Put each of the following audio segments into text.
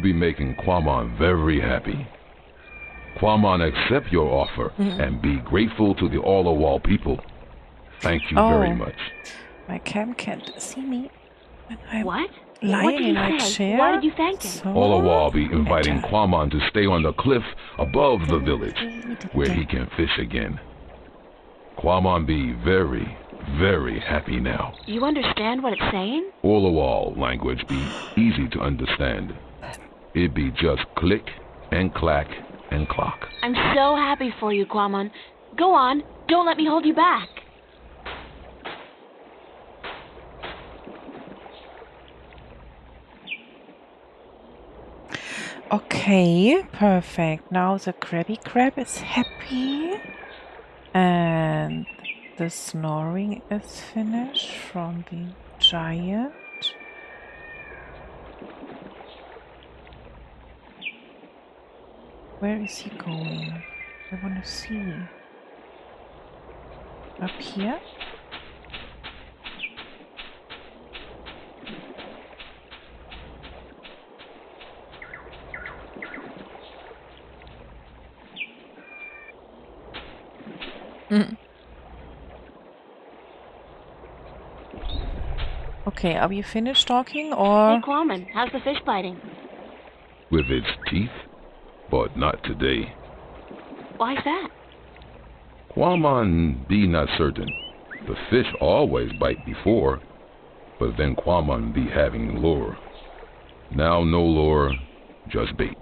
be making Quamon very happy. Quamon accept your offer and be grateful to the All-O-Wall people. Thank you very much. My cam can't see me when I'm What? lying What did in my he say? chair. Why did you thank him? So All-O-Wall be inviting better. Quamon to stay on the cliff above the village, where he can fish again. Quamon be very, very happy now. You understand what it's saying? All-O-Wall language be easy to understand. It be just click and clack and clock. I'm so happy for you, Quamon. Go on. Don't let me hold you back. Okay, perfect. Now the Krabby Crab is happy. And the snoring is finished from the giant. Where is he going? I want to see. Up here? Okay, are we finished talking or? Hey, Quamon, how's the fish biting? With its teeth, but not today. Why's that? Quamon be not certain. The fish always bite before, but then Quamon be having lure. Now no lure, just bait.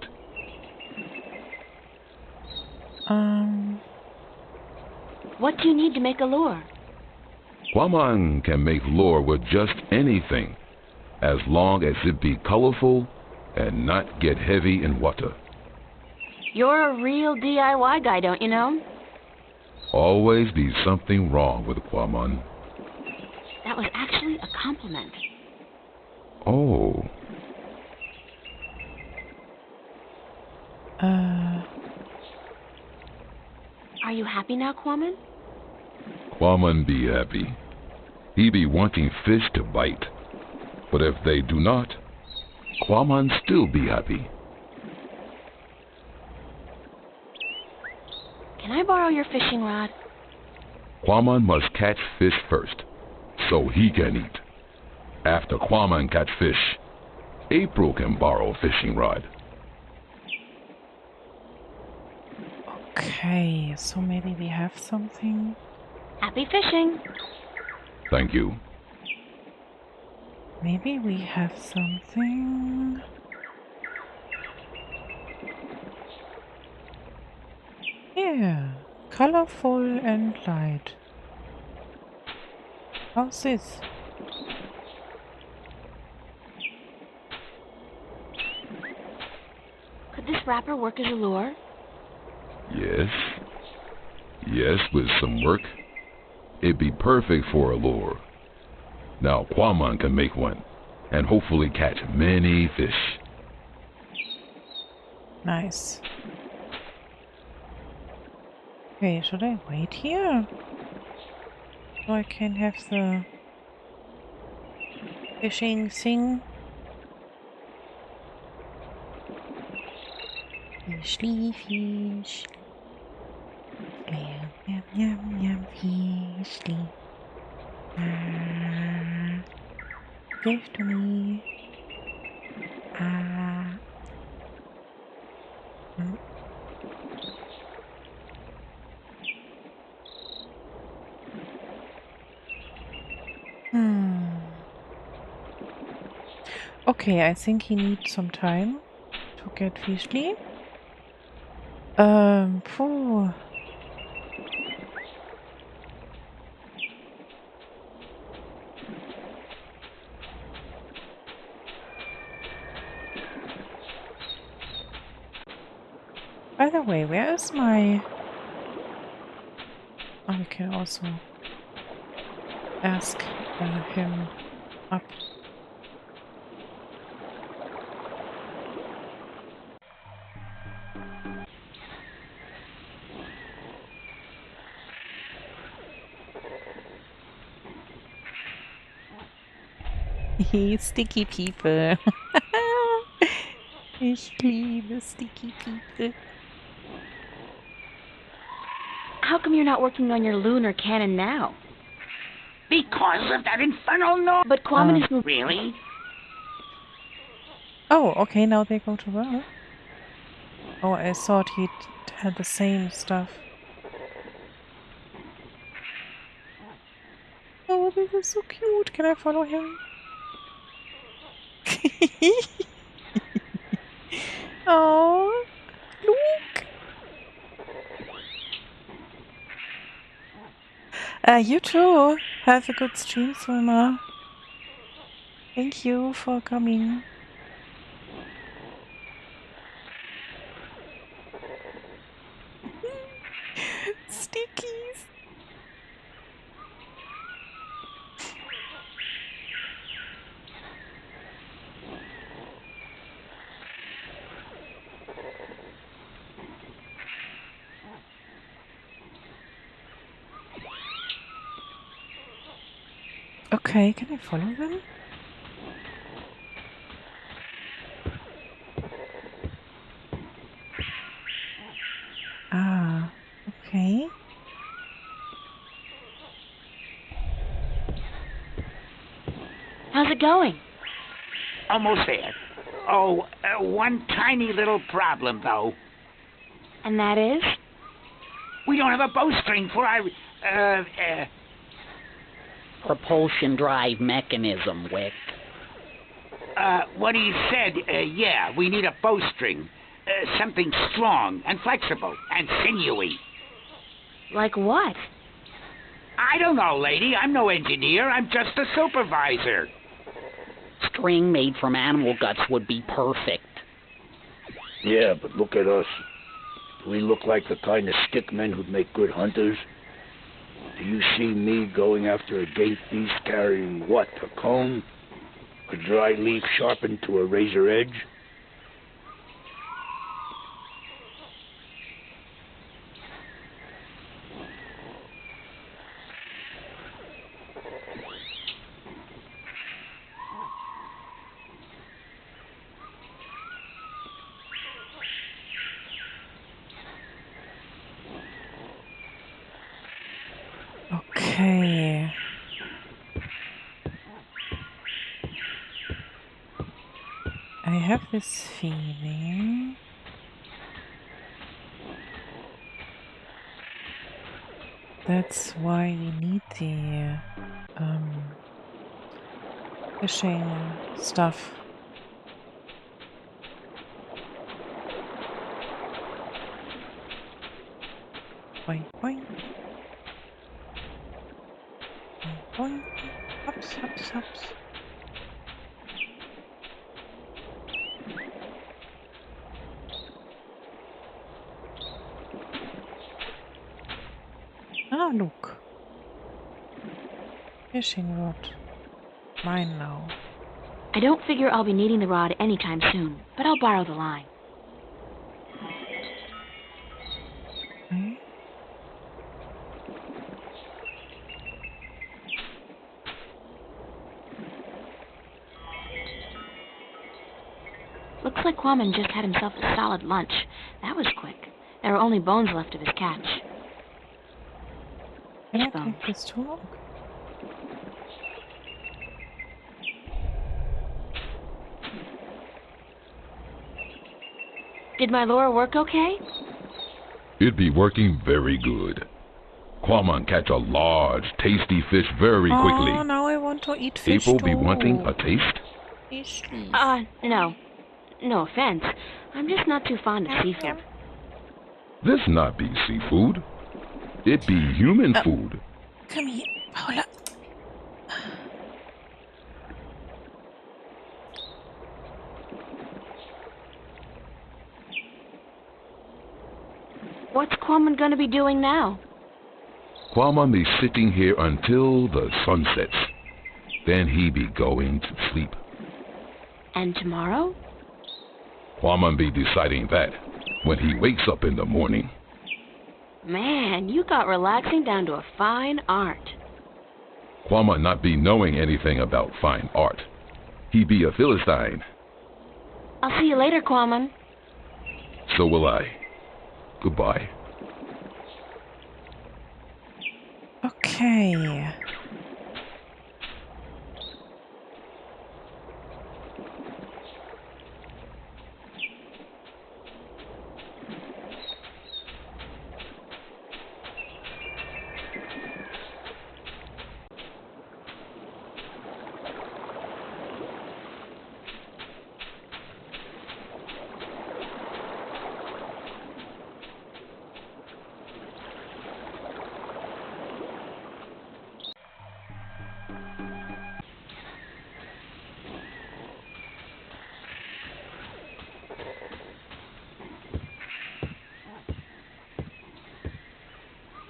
What do you need to make a lure? Quamon can make lure with just anything, as long as it be colorful and not get heavy in water. You're a real DIY guy, don't you know? Always be something wrong with Quamon. That was actually a compliment. Oh. Are you happy now, Quamon? Quamon be happy. He be wanting fish to bite. But if they do not, Quamon still be happy. Can I borrow your fishing rod? Quamon must catch fish first, so he can eat. After Quamon catch fish, April can borrow fishing rod. Okay, so maybe we have something. Happy fishing. Thank you. Maybe we have something. Yeah, colorful and light. How's this? Could this wrapper work as a lure? Yes. Yes, with some work. It'd be perfect for a lure. Now Quamon can make one, and hopefully catch many fish. Nice. Okay, should I wait here? So I can have the fishing thing? Fischli, fischli. Yum, yum, yum, yum, fischli. Ah, give to me. Ah. Okay, I think he needs some time to get Fischli. Phew. By the way, where is my... Oh, we can also ask him up. Sticky people. Ich liebe Sticky People. How come you're not working on your lunar cannon now? Because of that infernal noise. But Quammen is moving. Really? Oh, okay, now they go to work. Oh, I thought he had the same stuff. Oh, this is so cute. Can I follow him? Oh, Luke. You too. Have a good stream, swimmer. Thank you for coming. Stickies. Okay, can I follow them? Ah, okay. How's it going? Almost there. Oh, one tiny little problem, though. And that is? We don't have a bowstring for our, propulsion drive mechanism, Wick. what he said, yeah, we need a bowstring. Something strong and flexible and sinewy. Like what? I don't know, lady. I'm no engineer. I'm just a supervisor. String made from animal guts would be perfect. Yeah, but look at us. Do we look like the kind of stickmen who'd make good hunters? Do you see me going after a gate beast carrying what, a comb? A dry leaf sharpened to a razor edge? Okay. I have this feeling. That's why we need the fishing stuff. Boing, boing. Boing, boing. Hops, hops, hops. Ah, look. Fishing rod. Mine now. I don't figure I'll be needing the rod anytime soon, but I'll borrow the line. Okay. Looks like Quammen just had himself a solid lunch. That was quick. There were only bones left of his catch. Can I Bones. take this too? Did my lure work okay? It'd be working very good. Quammen catch a large, tasty fish very quickly. Oh, now I want to eat fish April too. be wanting a taste? Fish, please. No. No offense. I'm just not too fond of seafood. This not be seafood. It be human food. Come here, Paula. What's Quammen gonna be doing now? Quammen be sitting here until the sun sets. Then he be going to sleep. And tomorrow? Quammen be deciding that when he wakes up in the morning. Man, you got relaxing down to a fine art. Quammen not be knowing anything about fine art. He be a Philistine. I'll see you later, Quamon. So will I. Goodbye. Okay.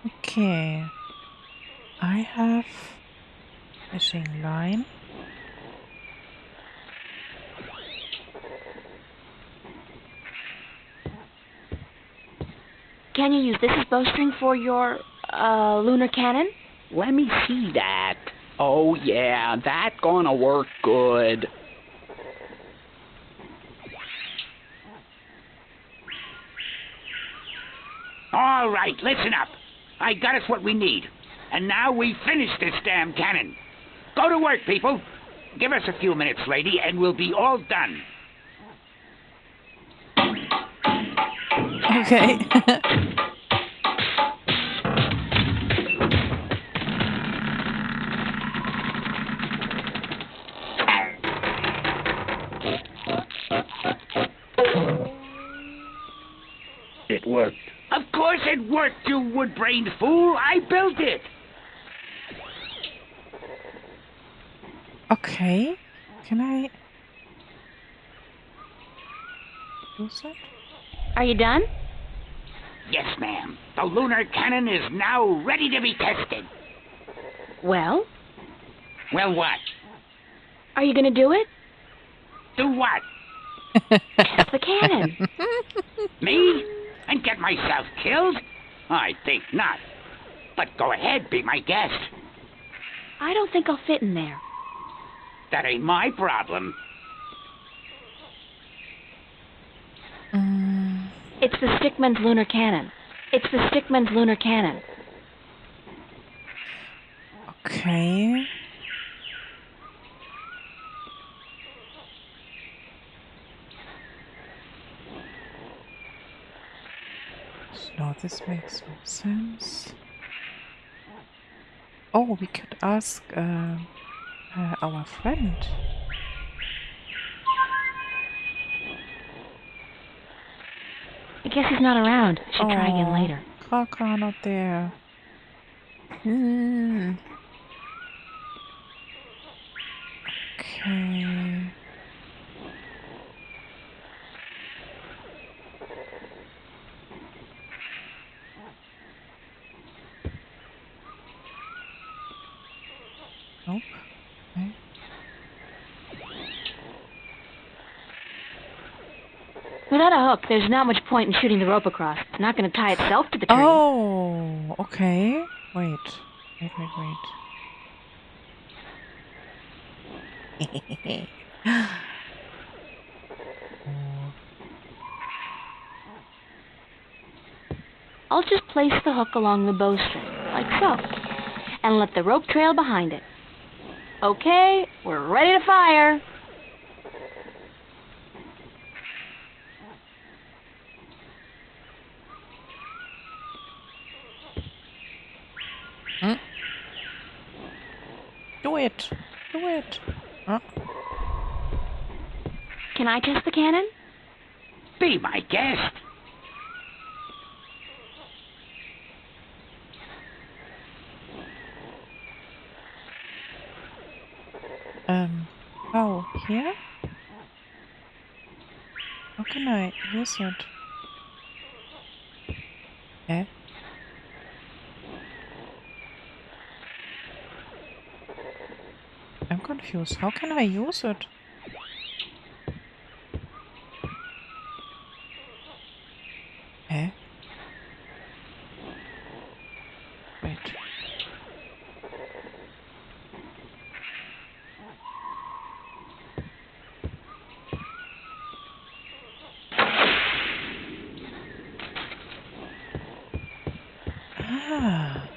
Okay. I have fishing line. Can you use this as bowstring for your, lunar cannon? Let me see that. Oh, yeah, that gonna work good. All right, listen up. I got us what we need. And now we finish this damn cannon. Go to work, people. Give us a few minutes, lady, and we'll be all done. Okay. It worked. Of course it worked, you wood-brained fool. I built it. Okay. Can I use it? Are you done? Yes, ma'am. The lunar cannon is now ready to be tested. Well, Well, what? are you gonna do it? Do what? Test the cannon. Me? And get myself killed? I think not. But go ahead, be my guest. I don't think I'll fit in there. That ain't my problem. Mm, It's the Stickman's lunar cannon. It's the Stickman's lunar cannon. okay. No, this makes no sense. Oh, we could ask our friend. I guess he's not around. I should try again Oh, later. Kaka not there. Hmm. Okay. Nope. Okay. Without a hook, there's not much point in shooting the rope across. It's not going to tie itself to the tree. Oh, okay. Wait. I'll just place the hook along the bowstring, like so, and let the rope trail behind it. Okay, we're ready to fire. Do it. Do it. Huh? Can I test the cannon? Be my guest. Oh, here? How can I use it? Eh? I'm confused. How can I use it? Eh? Wait.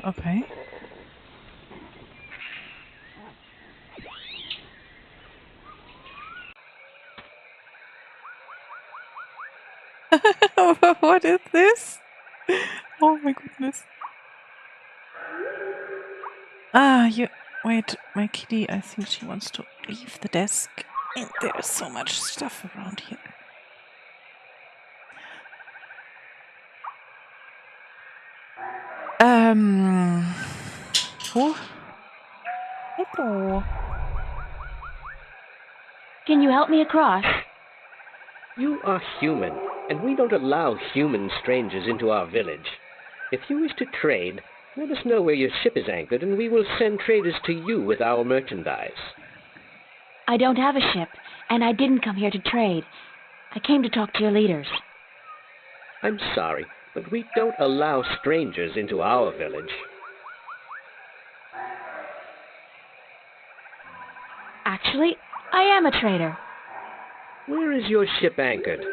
Okay. What is this? Oh my goodness. You wait, my kitty, I think she wants to leave the desk. And there's so much stuff around here. Oh. Hello. Can you help me across? You are human, and we don't allow human strangers into our village. If you wish to trade, let us know where your ship is anchored, and we will send traders to you with our merchandise. I don't have a ship, and I didn't come here to trade. I came to talk to your leaders. I'm sorry, but we don't allow strangers into our village. Actually, I am a trader. Where is your ship anchored?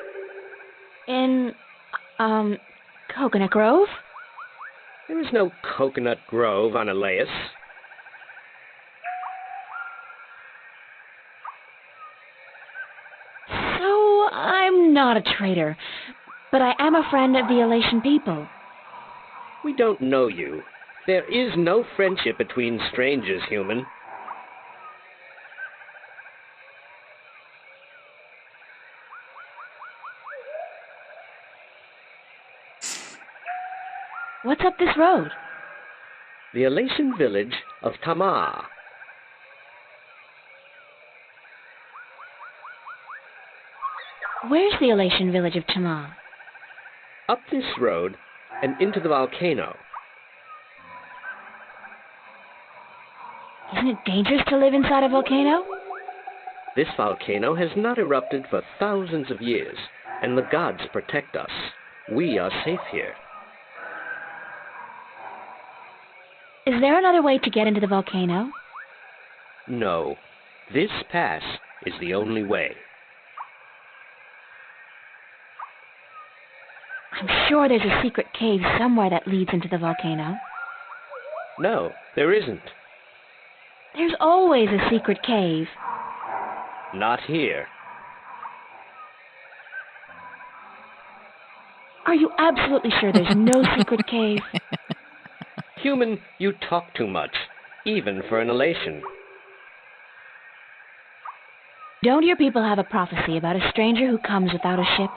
In, Coconut Grove? There is no Coconut Grove on Elias. So, I'm not a trader, but I am a friend of the Elation people. We don't know you. There is no friendship between strangers, human. What's up this road? The Elation village of Tamar. Where's the Elation village of Tamar? Up this road and into the volcano. Isn't it dangerous to live inside a volcano? This volcano has not erupted for thousands of years, and the gods protect us. We are safe here. Is there another way to get into the volcano? No, this pass is the only way. I'm sure there's a secret cave somewhere that leads into the volcano. No, there isn't. There's always a secret cave. Not here. Are you absolutely sure there's no secret cave? Human, you talk too much, even for an Elation. Don't your people have a prophecy about a stranger who comes without a ship,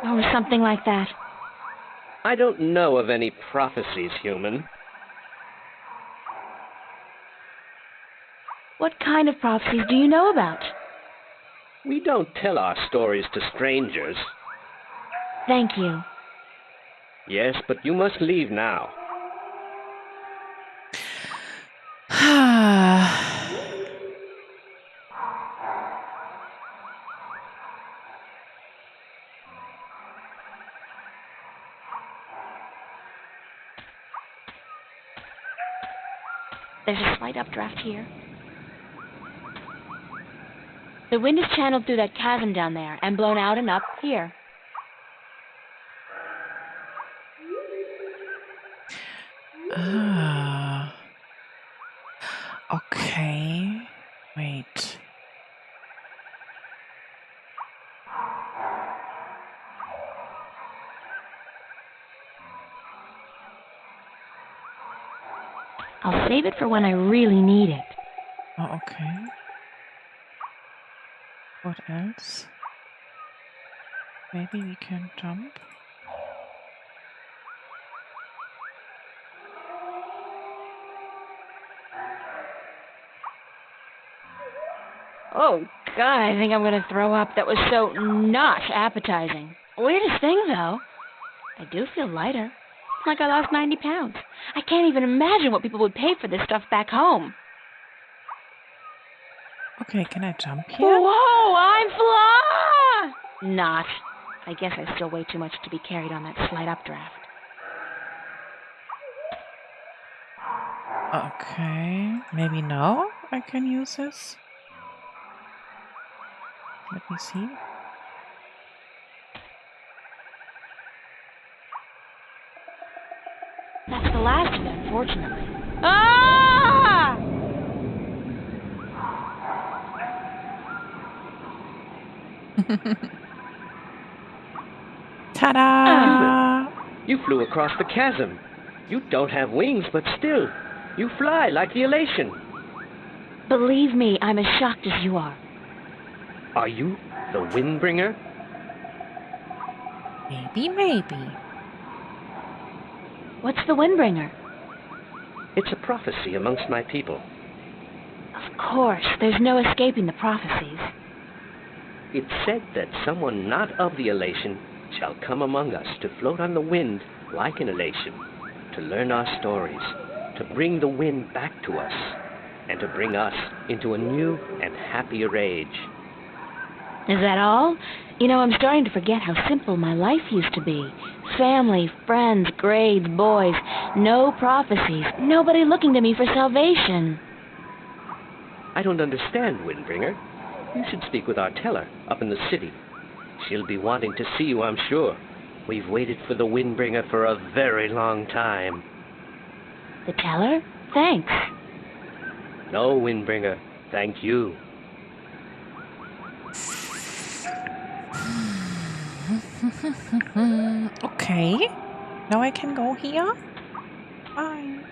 or something like that? I don't know of any prophecies, human. What kind of prophecies do you know about? We don't tell our stories to strangers. Thank you. Yes, but you must leave now. There's a slight updraft here. The wind is channeled through that chasm down there and blown out and up here. Okay. Wait. I'll save it for when I really need it. Oh, okay. What else? Maybe we can jump. Oh, God, I think I'm going to throw up. That was so not appetizing. Weirdest thing, though. I do feel lighter. It's like I lost 90 pounds. I can't even imagine what people would pay for this stuff back home. Okay, can I jump here? Whoa, I'm fly! Not. I guess I still weigh too much to be carried on that slight updraft. Okay, maybe now I can use this. Let me see. That's the last of it, fortunately. Ah! Ta-da! You flew across the chasm. You don't have wings, but still, you fly like the elation. Believe me, I'm as shocked as you are. Are you the Windbringer? Maybe. What's the Windbringer? It's a prophecy amongst my people. Of course, there's no escaping the prophecies. It's said that someone not of the elation shall come among us to float on the wind like an elation, to learn our stories, to bring the wind back to us, and to bring us into a new and happier age. Is that all? You know, I'm starting to forget how simple my life used to be. Family, friends, grades, boys, no prophecies, nobody looking to me for salvation. I don't understand, Windbringer. You should speak with our teller up in the city. She'll be wanting to see you, I'm sure. We've waited for the Windbringer for a very long time. The teller? Thanks. No, Windbringer, thank you. Okay. Now I can go here? Fine.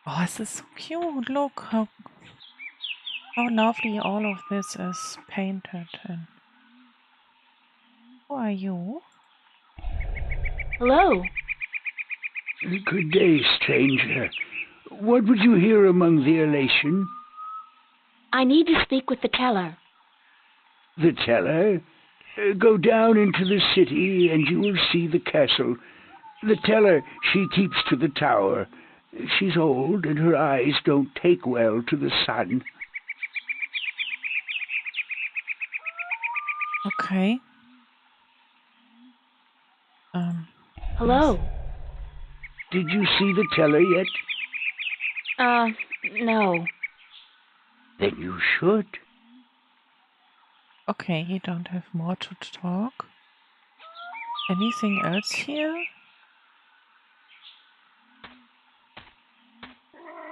Oh, this is so cute. Look how lovely all of this is painted. And who are you? Hello. Good day, stranger. What would you hear among the elation? I need to speak with the teller. The teller? Go down into the city and you will see the castle. The teller, she keeps to the tower. She's old and her eyes don't take well to the sun. Okay. Hello. Did you see the teller yet? No. Then you should. Okay, you don't have more to talk. Anything else here?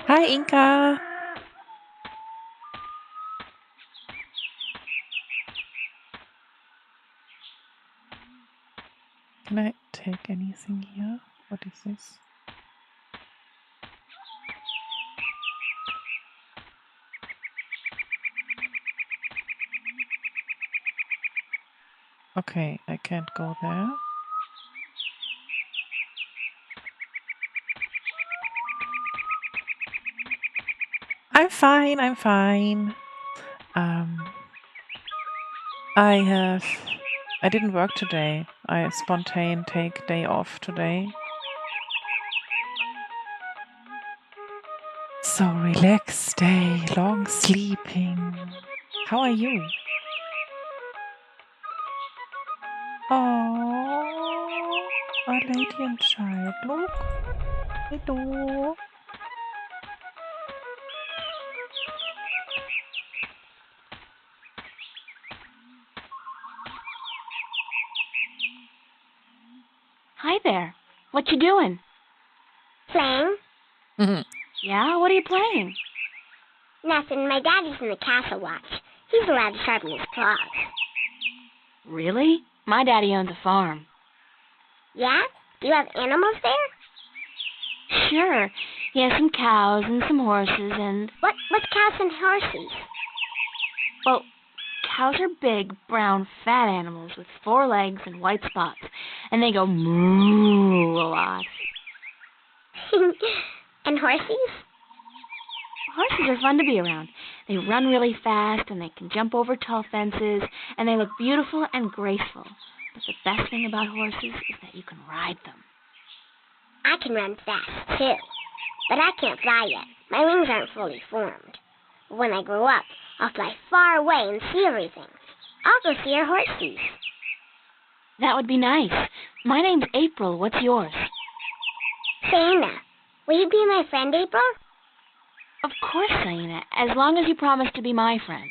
Hi, Inka. Can I take anything here? What is this? Okay, I can't go there. I'm fine. I didn't work today. I spontaneously take day off today. So relaxed day, long sleeping. How are you? Oh, a lady and child. Look. Hello. Hi there. What you doing? Playing? Yeah? What are you playing? Nothing. My daddy's in the castle watch. He's allowed to sharpen his claws. Really? My daddy owns a farm. Yeah? Do you have animals there? Sure. He has some cows and some horses and... What's cows and horses? Well, cows are big, brown, fat animals with 4 legs and white spots. And they go moo a lot. And horses? Horses are fun to be around. They run really fast and they can jump over tall fences and they look beautiful and graceful. But the best thing about horses is that you can ride them. I can run fast, too. But I can't fly yet. My wings aren't fully formed. But when I grow up, I'll fly far away and see everything. I'll go see our horses. That would be nice. My name's April. What's yours? Saina, will you be my friend, April? Of course, Saina, as long as you promise to be my friend.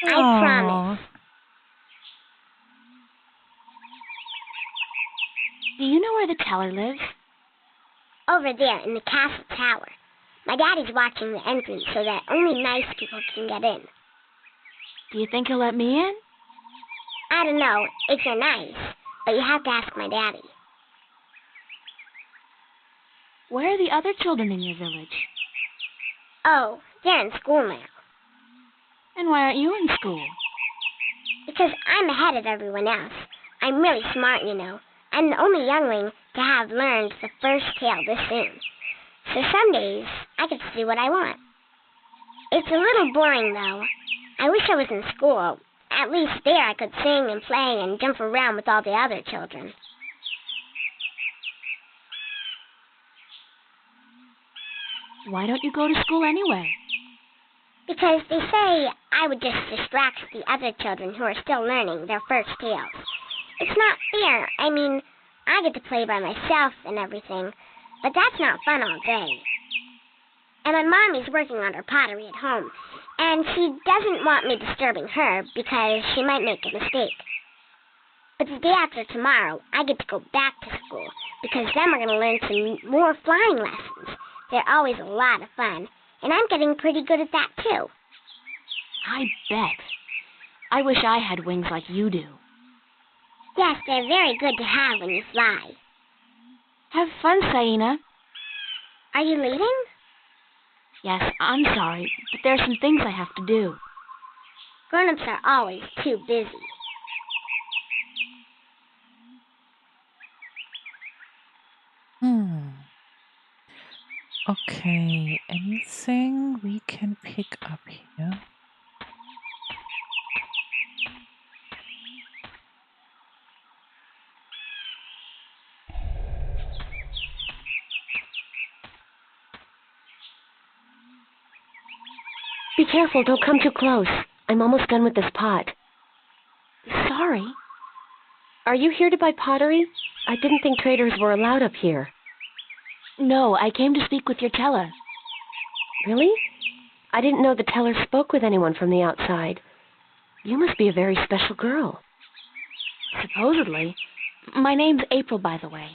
I promise. Do you know where the teller lives? Over there in the castle tower. My daddy's watching the entrance so that only nice people can get in. Do you think he'll let me in? I don't know if you're nice, but you have to ask my daddy. Where are the other children in your village? Oh, they're in school now. And why aren't you in school? Because I'm ahead of everyone else. I'm really smart, you know. I'm the only youngling to have learned the first tale this soon. So some days, I get to do what I want. It's a little boring, though. I wish I was in school. At least there I could sing and play and jump around with all the other children. Why don't you go to school anyway? Because they say I would just distract the other children who are still learning their first tales. It's not fair. I mean, I get to play by myself and everything, but that's not fun all day. And my mom is working on her pottery at home, and she doesn't want me disturbing her because she might make a mistake. But the day after tomorrow, I get to go back to school because then we're going to learn some more flying lessons. They're always a lot of fun, and I'm getting pretty good at that too. I bet. I wish I had wings like you do. Yes, they're very good to have when you fly. Have fun, Saina. Are you leaving? Yes, I'm sorry, but there are some things I have to do. Grown-ups are always too busy. Okay, anything we can pick up here? Be careful, don't come too close. I'm almost done with this pot. Sorry. Are you here to buy pottery? I didn't think traders were allowed up here. No, I came to speak with your teller. Really? I didn't know the teller spoke with anyone from the outside. You must be a very special girl. Supposedly. My name's April, by the way.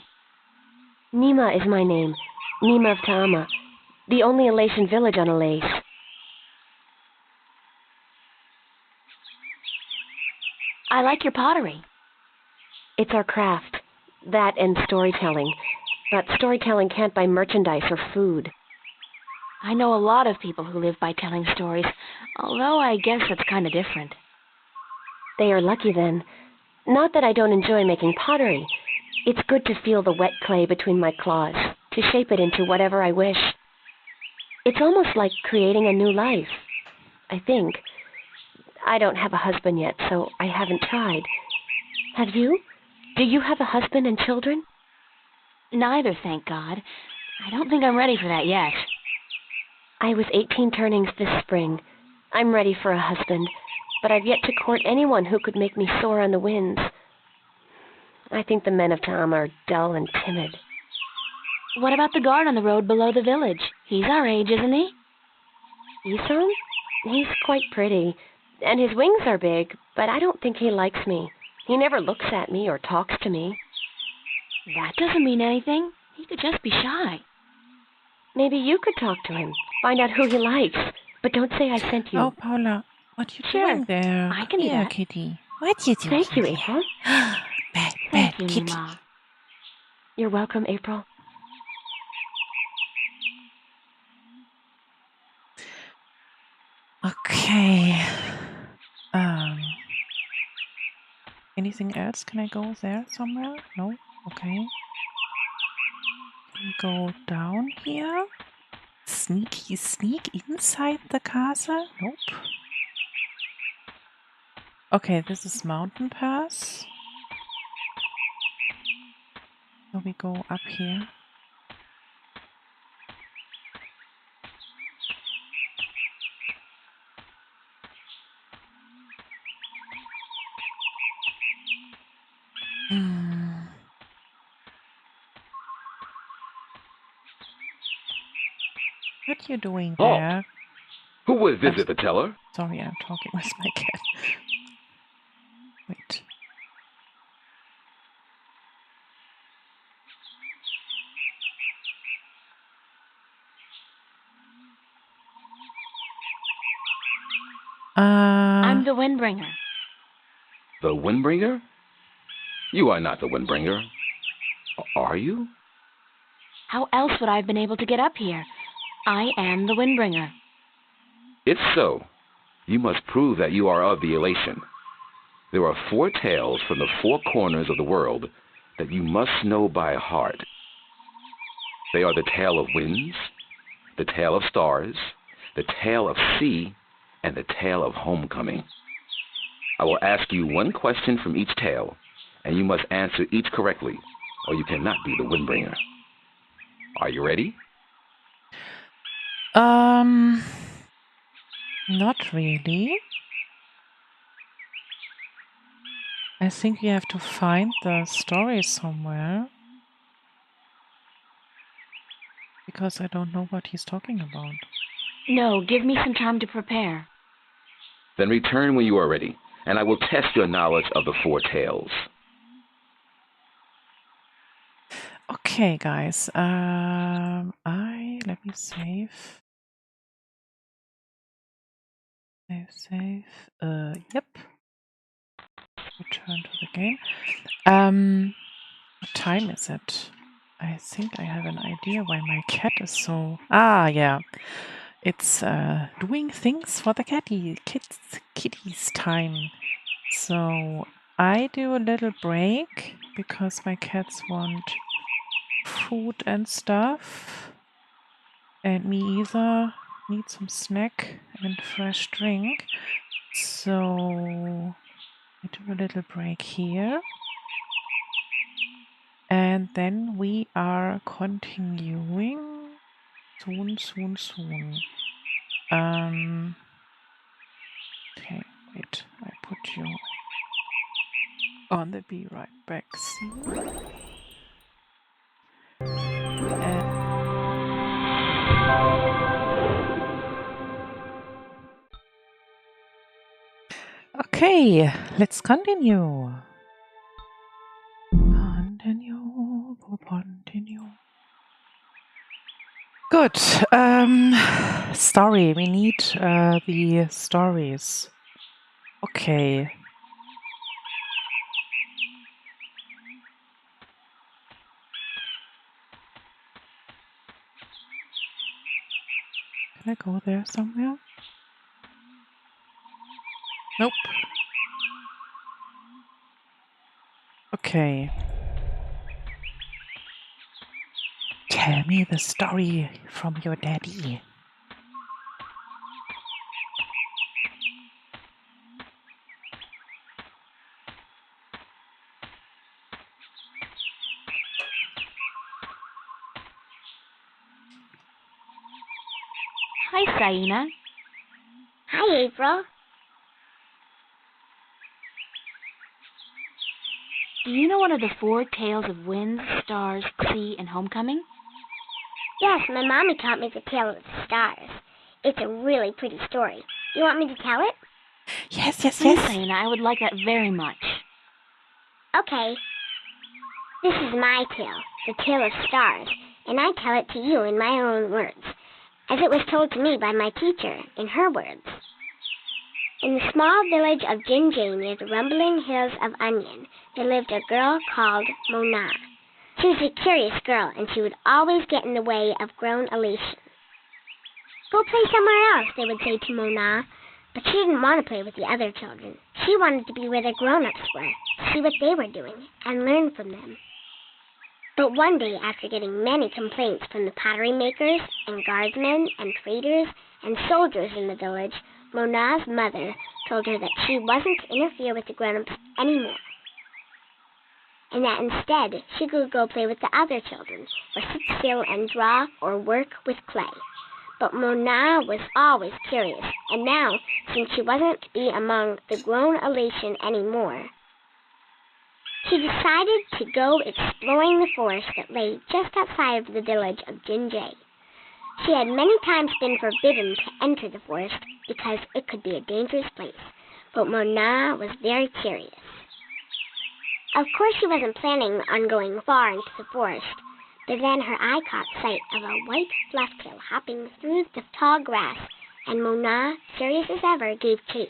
Nima is my name. Nima of Ta'ama, the only Elation village on Elais. I like your pottery. It's our craft. That and storytelling. But storytelling can't buy merchandise or food. I know a lot of people who live by telling stories, although I guess that's kind of different. They are lucky then. Not that I don't enjoy making pottery. It's good to feel the wet clay between my claws, to shape it into whatever I wish. It's almost like creating a new life, I think. I don't have a husband yet, so I haven't tried. Have you? Do you have a husband and children? Neither, thank God. I don't think I'm ready for that yet. I was 18 turnings this spring. I'm ready for a husband, but I've yet to court anyone who could make me soar on the winds. I think the men of Ta'ama are dull and timid. What about the guard on the road below the village? He's our age, isn't he? Isom? He's quite pretty, and his wings are big, but I don't think he likes me. He never looks at me or talks to me. That doesn't mean anything. He could just be shy. Maybe you could talk to him, find out who he likes, but don't say I sent you. Oh, Paula, what are you Sure, doing there? I can do Here, that. kitty. What are you doing? Thank you, April. Bad Thank you, kitty. Nima. You're welcome, April. Okay. Anything else? Can I go there somewhere? No? Okay. Can we go down here? Sneaky sneak inside the castle? Nope. Okay, this is mountain pass. So we go up here. What are you doing Halt. there? Who would visit the teller? Sorry, I'm talking with my cat. Wait. I'm the Windbringer. The Windbringer? You are not the Windbringer. Are you? How else would I have been able to get up here? I am the Windbringer. If so, you must prove that you are of the Elation. There are 4 tales from the 4 corners of the world that you must know by heart. They are the tale of winds, the tale of stars, the tale of sea, and the tale of homecoming. I will ask you one question from each tale, and you must answer each correctly, or you cannot be the Windbringer. Are you ready? Not really. I think we have to find the story somewhere. Because I don't know what he's talking about. No, give me some time to prepare. Then return when you are ready, and I will test your knowledge of the 4 tales. Okay, guys. Let me save. Save. Yep. Return to the game. What time is it? I think I have an idea why my cat is so... Ah, yeah. It's doing things for the kitties time. So I do a little break because my cats want food and stuff. And me either need some snack and fresh drink. So I do a little break here. And then we are continuing soon. Okay, wait, I put you on the Be Right Back scene. Okay, let's continue. Continue. Good. Story. We need the stories. Okay. Can I go there somewhere? Nope. Okay. Tell me the story from your daddy. Hi, Saina. Hi, April. Do you know one of the 4 tales of winds, stars, sea, and homecoming? Yes, my mommy taught me the tale of the stars. It's a really pretty story. Do you want me to tell it? Yes. Please, Saina, I would like that very much. Okay. This is my tale, the tale of stars, and I tell it to you in my own words, as it was told to me by my teacher in her words. In the small village of Jinjay near the rumbling hills of Onion, there lived a girl called Mona. She was a curious girl, and she would always get in the way of grown elation. Go play somewhere else, they would say to Mona, but she didn't want to play with the other children. She wanted to be where the grown-ups were, see what they were doing, and learn from them. But one day, after getting many complaints from the pottery makers and guardsmen and traders and soldiers in the village, Mona's mother told her that she wasn't to interfere with the grown-ups anymore, and that instead she could go play with the other children, or sit still and draw or work with clay. But Mona was always curious, and now, since she wasn't to be among the grown elation anymore, she decided to go exploring the forest that lay just outside of the village of Jinjay. She had many times been forbidden to enter the forest because it could be a dangerous place, but Mona was very curious. Of course she wasn't planning on going far into the forest, but then her eye caught sight of a white flufftail hopping through the tall grass and Mona, serious as ever, gave chase.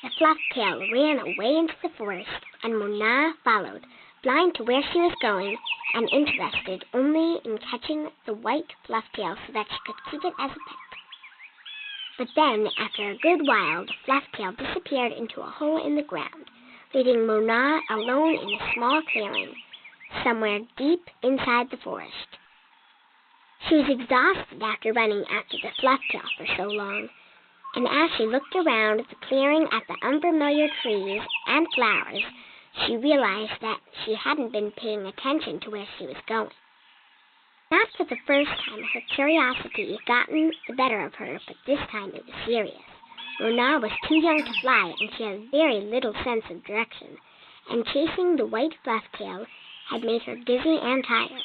The Flufftail ran away into the forest, and Mona followed, blind to where she was going, and interested only in catching the white Flufftail so that she could keep it as a pet. But then, after a good while, the Flufftail disappeared into a hole in the ground, leaving Mona alone in a small clearing, somewhere deep inside the forest. She was exhausted after running after the Flufftail for so long, and as she looked around the clearing at the unfamiliar trees and flowers, she realized that she hadn't been paying attention to where she was going. Not for the first time her curiosity had gotten the better of her, but this time it was serious. Mona was too young to fly, and she had very little sense of direction, and chasing the white Flufftail had made her dizzy and tired.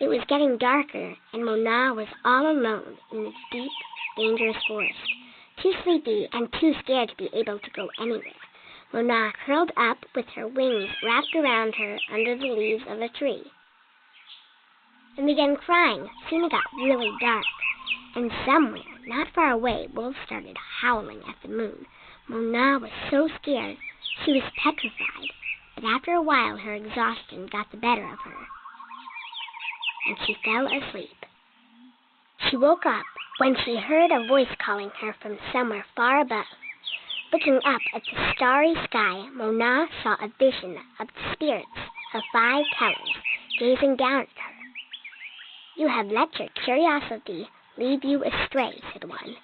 It was getting darker, and Mona was all alone in this deep, dangerous forest, too sleepy and too scared to be able to go anywhere. Mona curled up with her wings wrapped around her under the leaves of a tree, and began crying. Soon it got really dark, and somewhere, not far away, wolves started howling at the moon. Mona was so scared she was petrified, but after a while her exhaustion got the better of her, and she fell asleep. She woke up when she heard a voice calling her from somewhere far above. Looking up at the starry sky, Mona saw a vision of the spirits of 5 tellers gazing down at her. "You have let your curiosity lead you astray," said one.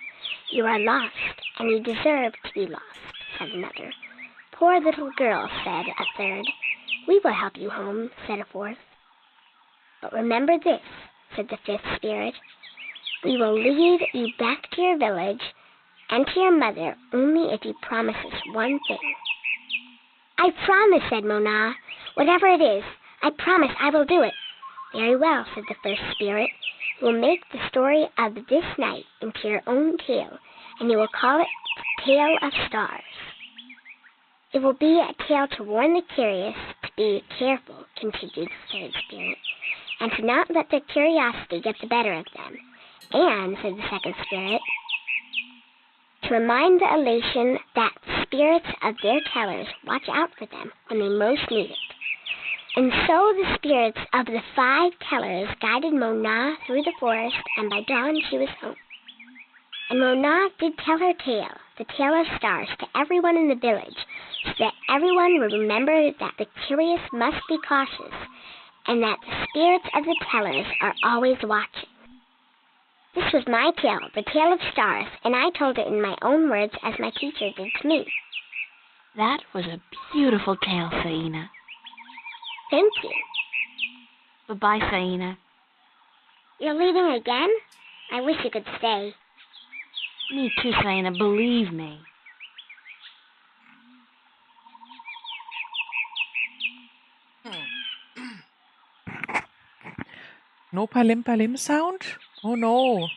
"You are lost, and you deserve to be lost," said another. "Poor little girl," said a third. "We will help you home," said a fourth. "But remember this," said the 5th spirit. "We will lead you back to your village and to your mother only if you promise us one thing." "I promise," said Mona. "Whatever it is, I promise I will do it." "Very well," said the 1st spirit. "You will make the story of this night into your own tale, and you will call it the Tale of Stars." "It will be a tale to warn the curious to be careful," continued the 3rd spirit, "and to not let their curiosity get the better of them. And," said the 2nd spirit, "to remind the elation that the spirits of their tellers watch out for them when they most need it." And so the spirits of the 5 tellers guided Mona through the forest, and by dawn she was home. And Mona did tell her tale, the Tale of Stars, to everyone in the village, so that everyone would remember that the curious must be cautious, and that the spirits of the tellers are always watching. This was my tale, the Tale of Stars, and I told it in my own words as my teacher did to me. That was a beautiful tale, Saina. Thank you. Goodbye, Saina. You're leaving again? I wish you could stay. Me too, Saina, believe me. No palim palim sound? Oh no.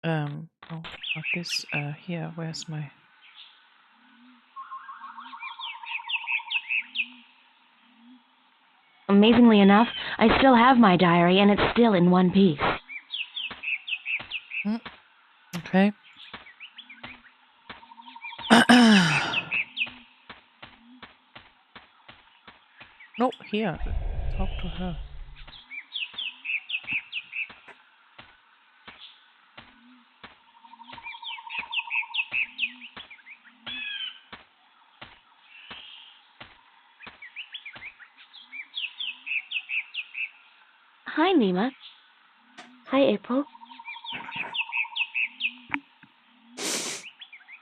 Oh, not this. Here, where's my... Amazingly enough, I still have my diary, and it's still in one piece. Okay. No, here. Talk to her. Hi, Nima. Hi, April.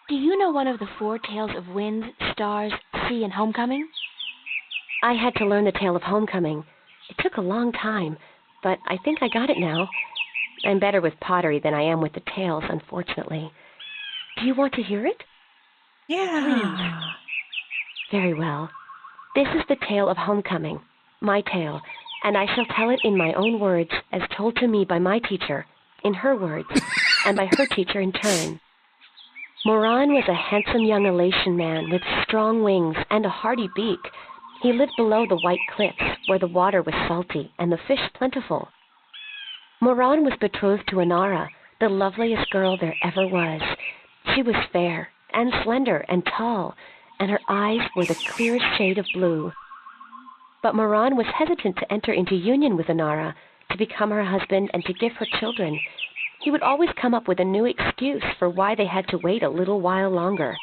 Do you know one of the 4 tales of wind, stars, sea, and homecoming? I had to learn the tale of homecoming. It took a long time, but I think I got it now. I'm better with pottery than I am with the tales, unfortunately. Do you want to hear it? Yeah. Very well. This is the tale of homecoming, my tale, and I shall tell it in my own words as told to me by my teacher, in her words, and by her teacher in turn. Moran was a handsome young Elation man with strong wings and a hardy beak. He lived below the white cliffs, where the water was salty and the fish plentiful. Moran was betrothed to Inara, the loveliest girl there ever was. She was fair and slender and tall, and her eyes were the clearest shade of blue. But Moran was hesitant to enter into union with Inara, to become her husband and to give her children. He would always come up with a new excuse for why they had to wait a little while longer.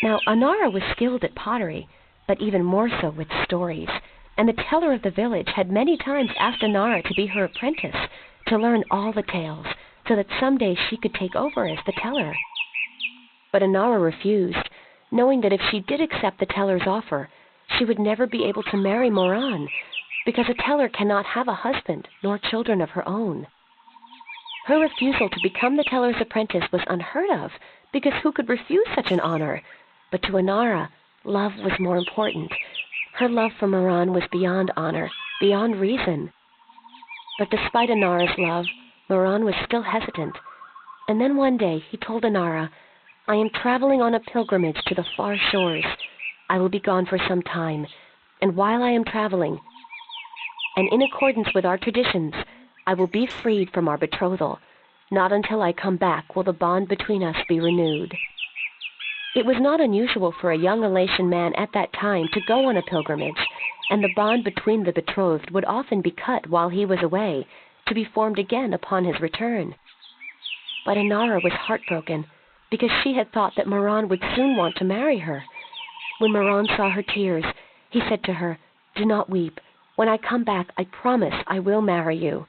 Now, Inara was skilled at pottery, but even more so with stories, and the teller of the village had many times asked Inara to be her apprentice, to learn all the tales, so that someday she could take over as the teller. But Inara refused, knowing that if she did accept the teller's offer, she would never be able to marry Moran, because a teller cannot have a husband nor children of her own. Her refusal to become the teller's apprentice was unheard of, because who could refuse such an honor? But to Inara, love was more important. Her love for Moran was beyond honor, beyond reason. But despite Inara's love, Moran was still hesitant. And then one day he told Inara, "I am traveling on a pilgrimage to the far shores. I will be gone for some time, and while I am traveling, and in accordance with our traditions, I will be freed from our betrothal. Not until I come back will the bond between us be renewed." It was not unusual for a young Elatian man at that time to go on a pilgrimage, and the bond between the betrothed would often be cut while he was away, to be formed again upon his return. But Inara was heartbroken, because she had thought that Moran would soon want to marry her. When Moran saw her tears, he said to her, "Do not weep. When I come back, I promise I will marry you.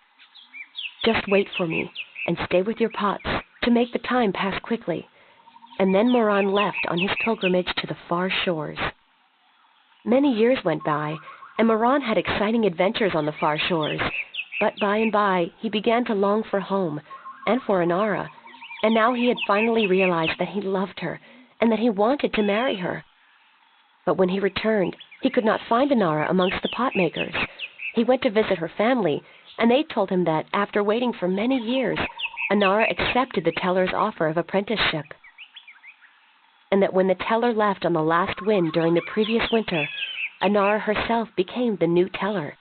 Just wait for me, and stay with your pots, to make the time pass quickly." And then Moran left on his pilgrimage to the far shores. Many years went by, and Moran had exciting adventures on the far shores. But by and by, he began to long for home, and for Inara, and now he had finally realized that he loved her, and that he wanted to marry her. But when he returned, he could not find Inara amongst the pot makers. He went to visit her family, and they told him that, after waiting for many years, Inara accepted the teller's offer of apprenticeship, and that when the teller left on the last wind during the previous winter, Inara herself became the new teller.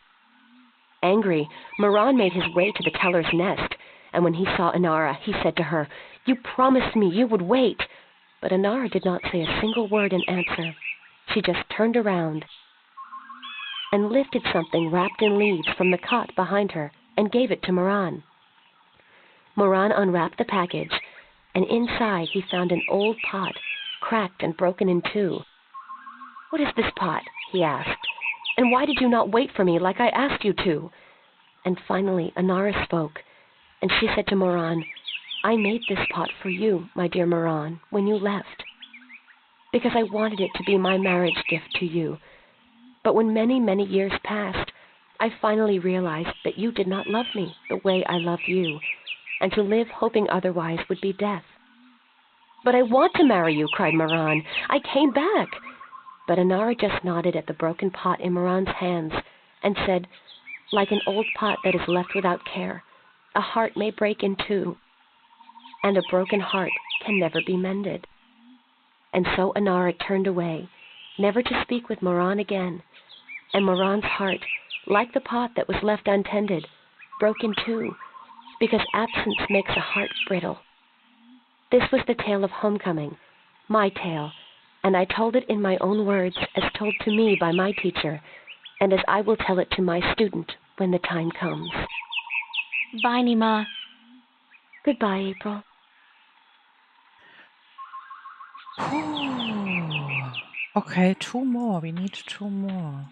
Angry, Moran made his way to the teller's nest, and when he saw Inara, he said to her, "You promised me you would wait." But Inara did not say a single word in answer. She just turned around and lifted something wrapped in leaves from the cot behind her and gave it to Moran. Moran unwrapped the package, and inside he found an old pot, cracked and broken in two. "What is this pot?" he asked. "And why did you not wait for me like I asked you to?" And finally Inara spoke, and she said to Moran, "I made this pot for you, my dear Moran, when you left, because I wanted it to be my marriage gift to you. But when many, many years passed, I finally realized that you did not love me the way I love you, and to live hoping otherwise would be death." "But I want to marry you," cried Moran. "I came back." But Inara just nodded at the broken pot in Moran's hands and said, "Like an old pot that is left without care, a heart may break in two, and a broken heart can never be mended." And so Inara turned away, never to speak with Moran again, and Moran's heart, like the pot that was left untended, broke in two, because absence makes a heart brittle. This was the tale of homecoming, my tale, and I told it in my own words as told to me by my teacher, and as I will tell it to my student when the time comes. Bye, Nima. Goodbye, April. Okay, 2 more. We need 2 more.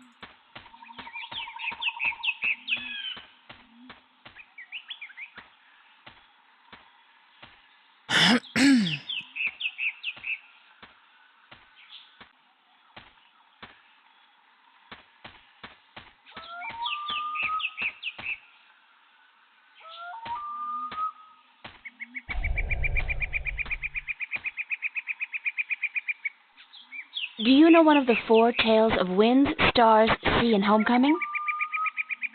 Do you know one of the 4 tales of winds, stars, sea, and homecoming?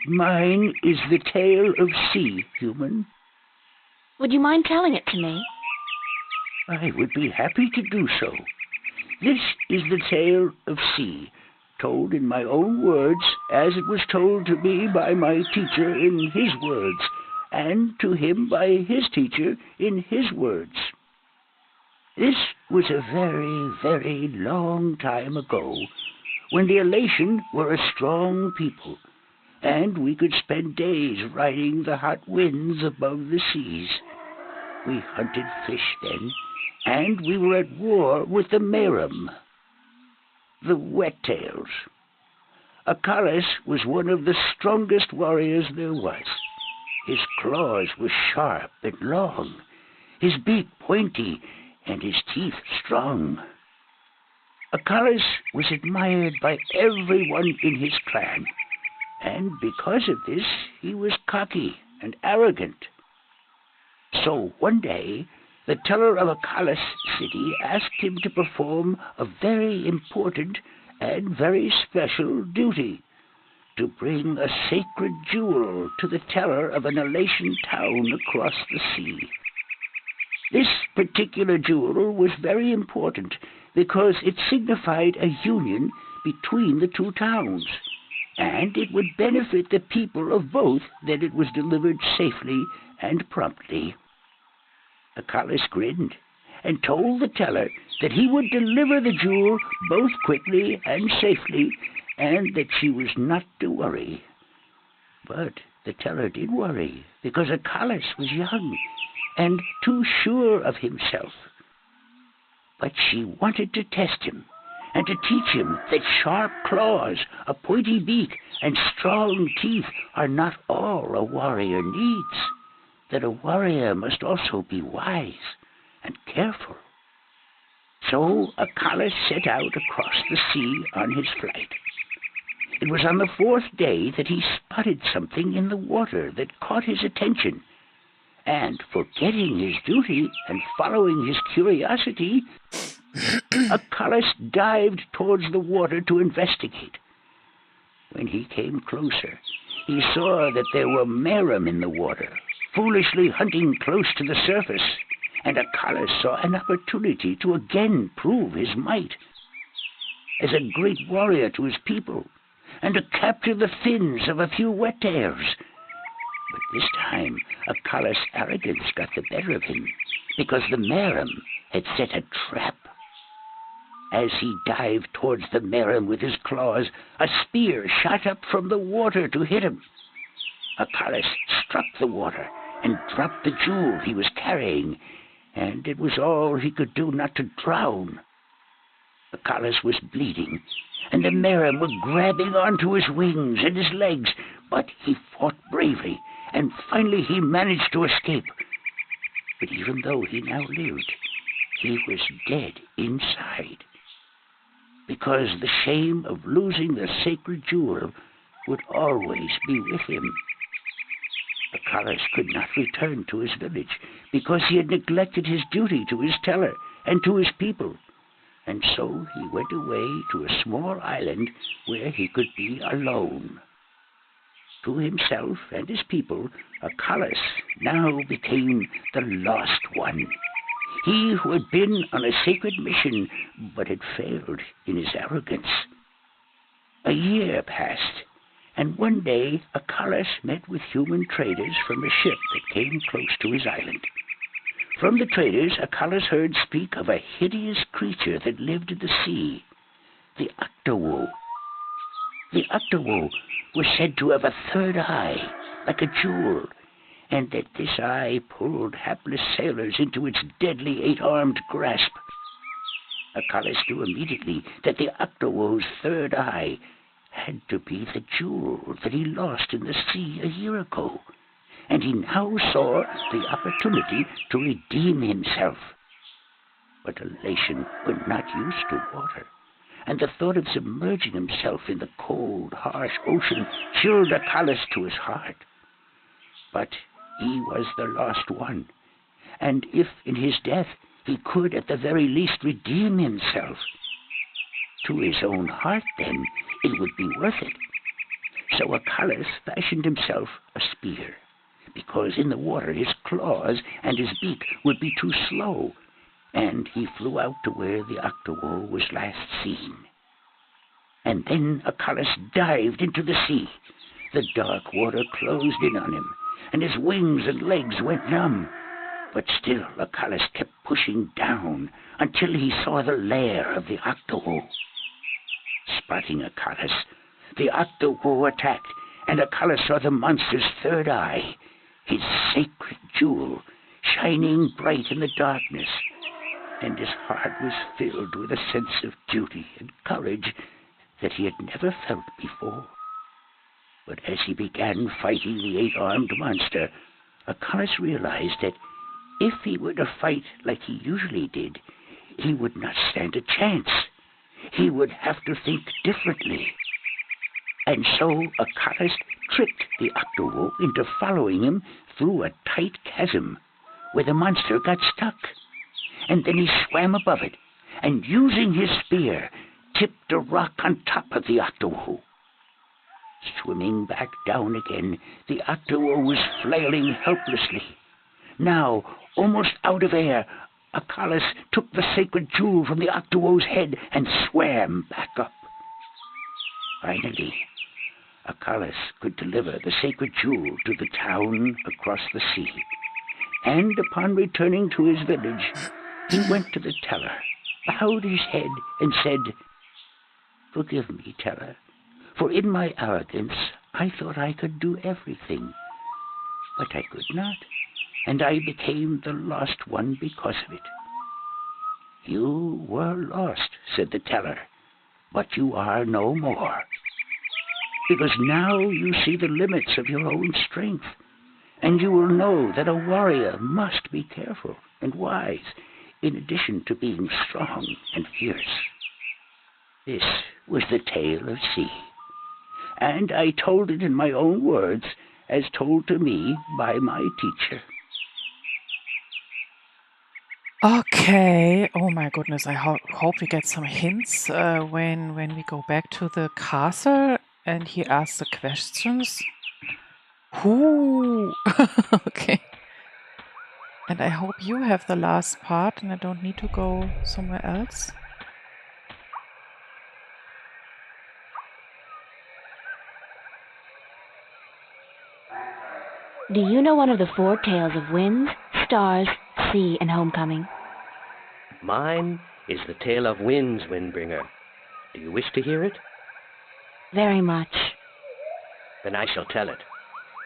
Mine is the tale of sea, human. Would you mind telling it to me? I would be happy to do so. This is the tale of sea, told in my own words, as it was told to me by my teacher in his words, and to him by his teacher in his words. This was a very, very long time ago, when the Elation were a strong people, and we could spend days riding the hot winds above the seas. We hunted fish then, and we were at war with the Merum, the Wet-tails. Acalus was one of the strongest warriors there was. His claws were sharp and long, his beak pointy, and his teeth strong. Acalus was admired by everyone in his clan, and because of this he was cocky and arrogant. So one day the teller of Acalus city asked him to perform a very important and very special duty, to bring a sacred jewel to the teller of an Elation town across the sea. This particular jewel was very important because it signified a union between the two towns, and it would benefit the people of both that it was delivered safely and promptly. Acalus grinned and told the teller that he would deliver the jewel both quickly and safely, and that she was not to worry. But the teller did worry, because Acalus was young and too sure of himself. But she wanted to test him, and to teach him that sharp claws, a pointy beak, and strong teeth are not all a warrior needs, that a warrior must also be wise and careful. So Acalus set out across the sea on his flight. It was on the fourth day that he spotted something in the water that caught his attention, and forgetting his duty and following his curiosity, Acalus dived towards the water to investigate. When he came closer, he saw that there were Merum in the water, foolishly hunting close to the surface, and Acalus saw an opportunity to again prove his might as a great warrior to his people, and to capture the fins of a few Wet-tails. But this time Acalus' arrogance got the better of him, because the Merum had set a trap. As he dived towards the Merum with his claws, a spear shot up from the water to hit him. Acalus struck the water and dropped the jewel he was carrying, and it was all he could do not to drown. Acalus was bleeding, and the Merum were grabbing onto his wings and his legs, but he fought bravely, and finally he managed to escape. But even though he now lived, he was dead inside, because the shame of losing the sacred jewel would always be with him. Acalus could not return to his village, because he had neglected his duty to his teller and to his people, and so he went away to a small island where he could be alone. To himself and his people, Acalus now became the lost one, he who had been on a sacred mission but had failed in his arrogance. A year passed, and one day Acalus met with human traders from a ship that came close to his island. From the traders, Acalus heard speak of a hideous creature that lived in the sea, the Octowoe. The Octowoe was said to have a third eye, like a jewel, and that this eye pulled hapless sailors into its deadly 8-armed grasp. Acalus knew immediately that the Octowoe's third eye had to be the jewel that he lost in the sea a year ago, and he now saw the opportunity to redeem himself. But Elation was not used to water, and the thought of submerging himself in the cold, harsh ocean chilled Acalus to his heart. But he was the lost one, and if in his death he could at the very least redeem himself, to his own heart then it would be worth it. So Acalus fashioned himself a spear, because in the water his claws and his beak would be too slow, and he flew out to where the Octowoe was last seen. And then Acalus dived into the sea. The dark water closed in on him, and his wings and legs went numb. But still Acalus kept pushing down until he saw the lair of the Octowoe. Spotting Acalus, the Octowoe attacked, and Acalus saw the monster's third eye, his sacred jewel, shining bright in the darkness, and his heart was filled with a sense of duty and courage that he had never felt before. But as he began fighting the eight-armed monster, Acalus realized that if he were to fight like he usually did, he would not stand a chance. He would have to think differently. And so Acalus tricked the Octowoe into following him through a tight chasm where the monster got stuck. And then he swam above it, and using his spear, tipped a rock on top of the Octowoe. Swimming back down again, the Octowoe was flailing helplessly. Now, almost out of air, Acalus took the sacred jewel from the Octowoe's head and swam back up. Finally, Acalus could deliver the sacred jewel to the town across the sea, and upon returning to his village, he went to the teller, bowed his head, and said, "Forgive me, teller, for in my arrogance I thought I could do everything. But I could not, and I became the lost one because of it." "You were lost," said the teller, "but you are no more. Because now you see the limits of your own strength, and you will know that a warrior must be careful and wise, in addition to being strong and fierce." This was the tale of C, and I told it in my own words, as told to me by my teacher. Okay. Oh my goodness. I hope we get some hints when we go back to the castle and he asks the questions. Who? Okay. And I hope you have the last part and I don't need to go somewhere else. Do you know one of the four tales of winds, stars, sea, and homecoming? Mine is the tale of winds, Windbringer. Do you wish to hear it? Very much. Then I shall tell it.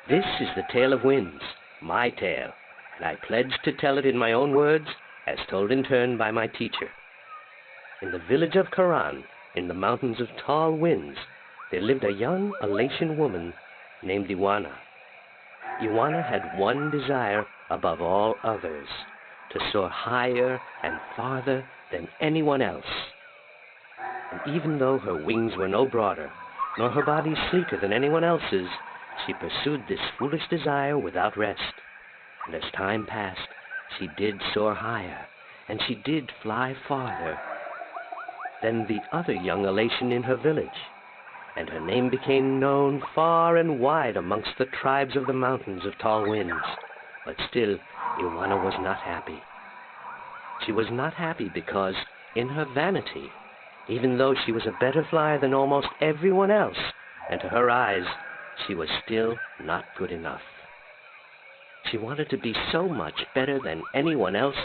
This is the tale of winds, my tale, and I pledge to tell it in my own words, as told in turn by my teacher. In the village of Karan, in the mountains of tall winds, there lived a young Elatian woman named Iwana. Iwana had one desire above all others, to soar higher and farther than anyone else. And even though her wings were no broader, nor her body sleeker than anyone else's, she pursued this foolish desire without rest. And as time passed, she did soar higher, and she did fly farther than the other young Elatian in her village, and her name became known far and wide amongst the tribes of the mountains of tall winds. But still, Iwana was not happy. She was not happy because, in her vanity, even though she was a better flyer than almost everyone else, and to her eyes, she was still not good enough. She wanted to be so much better than anyone else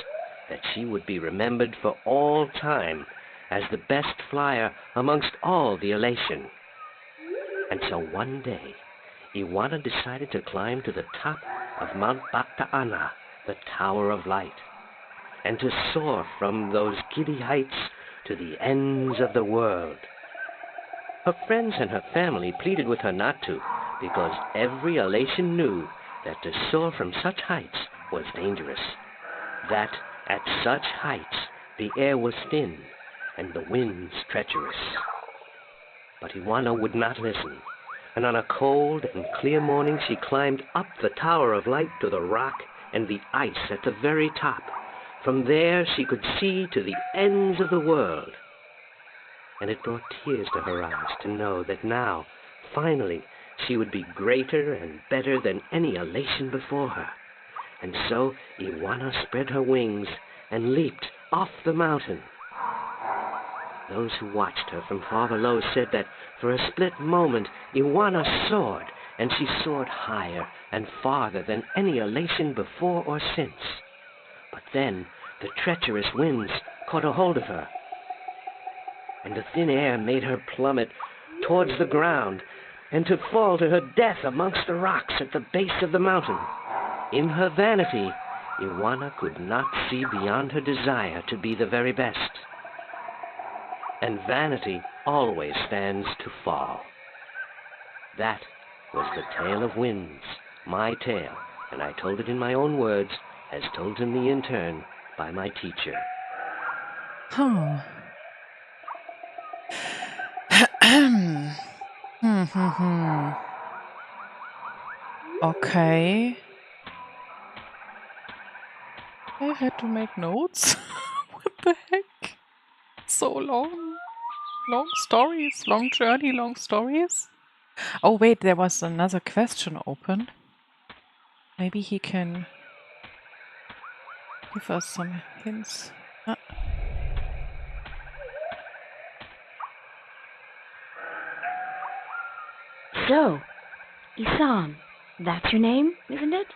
that she would be remembered for all time as the best flyer amongst all the Elation. And so one day, Iwana decided to climb to the top of Mount Bakta'ana, the Tower of Light, and to soar from those giddy heights to the ends of the world. Her friends and her family pleaded with her not to, because every Elation knew that to soar from such heights was dangerous, that at such heights the air was thin and the winds treacherous. But Iwana would not listen, and on a cold and clear morning she climbed up the Tower of Light to the rock and the ice at the very top. From there she could see to the ends of the world. And it brought tears to her eyes to know that now, finally, she would be greater and better than any Elation before her. And so Iwana spread her wings and leaped off the mountain. Those who watched her from far below said that for a split moment Iwana soared and she soared higher and farther than any elation before or since. But then the treacherous winds caught a hold of her, and the thin air made her plummet towards the ground, and to fall to her death amongst the rocks at the base of the mountain. In her vanity, Iwana could not see beyond her desire to be the very best. And vanity always stands to fall. That was the tale of winds, my tale, and I told it in my own words, as told to me in turn by my teacher. Huh. Okay. I had to make notes. What the heck? So long. Long stories. Long journey, long stories. Oh wait, there was another question open. Maybe he can give us some hints. Ah. So, Isam, that's your name, isn't it?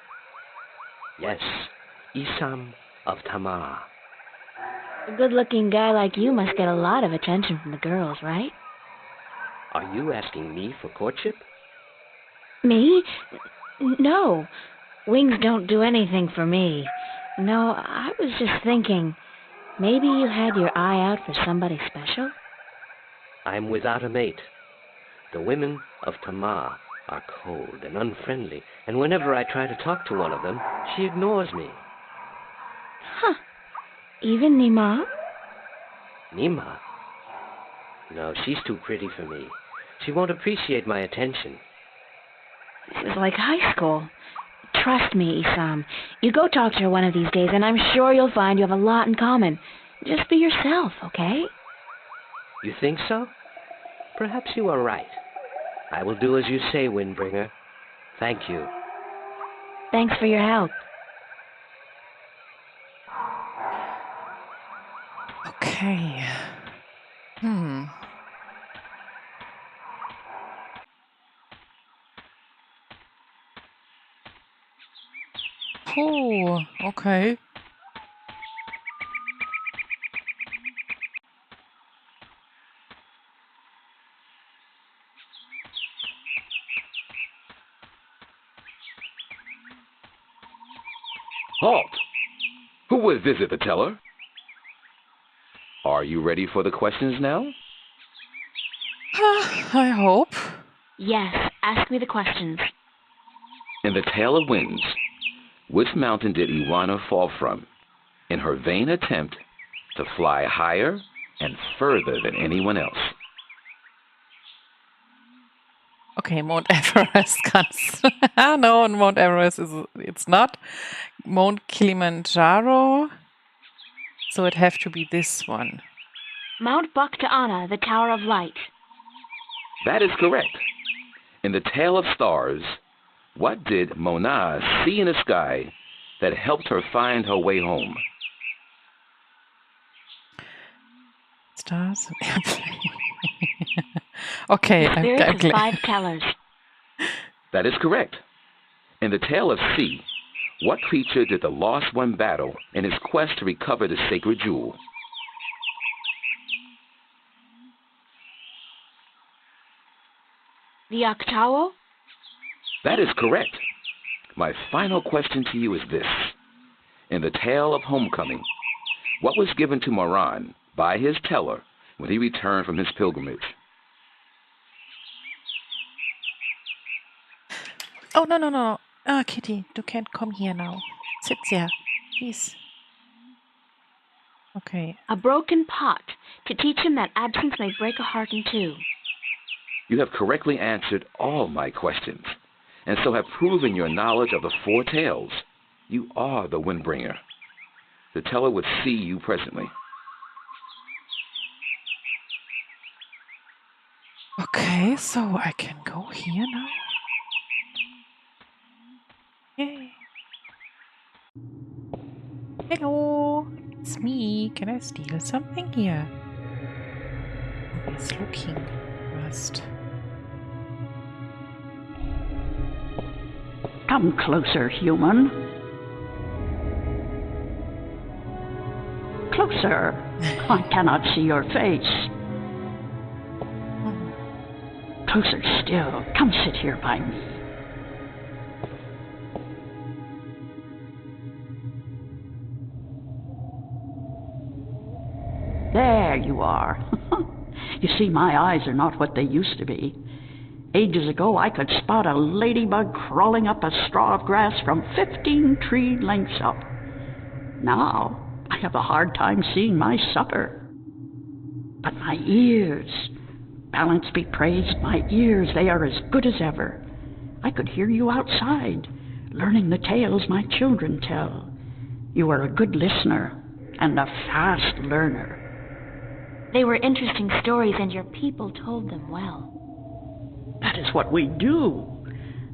Yes, Isam of Tamar. A good-looking guy like you must get a lot of attention from the girls, right? Are you asking me for courtship? Me? No. Wings don't do anything for me. No, I was just thinking, maybe you had your eye out for somebody special? I'm without a mate. The women of Tamar are cold and unfriendly, and whenever I try to talk to one of them, she ignores me. Huh. Even Nima? Nima? No, she's too pretty for me. She won't appreciate my attention. This is like high school. Trust me, Isam. You go talk to her one of these days, and I'm sure you'll find you have a lot in common. Just be yourself, okay? You think so? Perhaps you are right. I will do as you say, Windbringer. Thank you. Thanks for your help. Okay. Oh, okay. Halt! Who would visit the teller? Are you ready for the questions now? I hope. Yes, ask me the questions. In the Tale of Winds, which mountain did Iwana fall from in her vain attempt to fly higher and further than anyone else? Okay, Mount Everest comes. No, Mount Everest it's not. Mount Kilimanjaro. So it have to be this one. Mount Bactriana, the Tower of Light. That is correct. In the Tale of Stars, what did Mona see in the sky that helped her find her way home? Stars and airplane. Okay, The spirits I'm of glad. 5 tellers. That is correct. In the Tale of Sea, what creature did the Lost One battle in his quest to recover the sacred jewel? The Octawo? That is correct. My final question to you is this. In the Tale of Homecoming, what was given to Moran by his teller when he returned from his pilgrimage? Oh, no. Kitty, you can't come here now. Sit there, please. Okay. A broken pot, to teach him that absence may break a heart in two. You have correctly answered all my questions, and so have proven your knowledge of the 4 tales. You are the Windbringer. The teller would see you presently. Okay, so I can go here now. Yay. Hello, it's me. Can I steal something here? Nobody's looking first. Come closer, human. Closer. I cannot see your face. Closer still. Come sit here by me. There you are. You see, my eyes are not what they used to be. Ages ago, I could spot a ladybug crawling up a straw of grass from 15 tree lengths up. Now, I have a hard time seeing my supper. But my ears, balance be praised, my ears, they are as good as ever. I could hear you outside, learning the tales my children tell. You are a good listener and a fast learner. They were interesting stories, and your people told them well. That is what we do.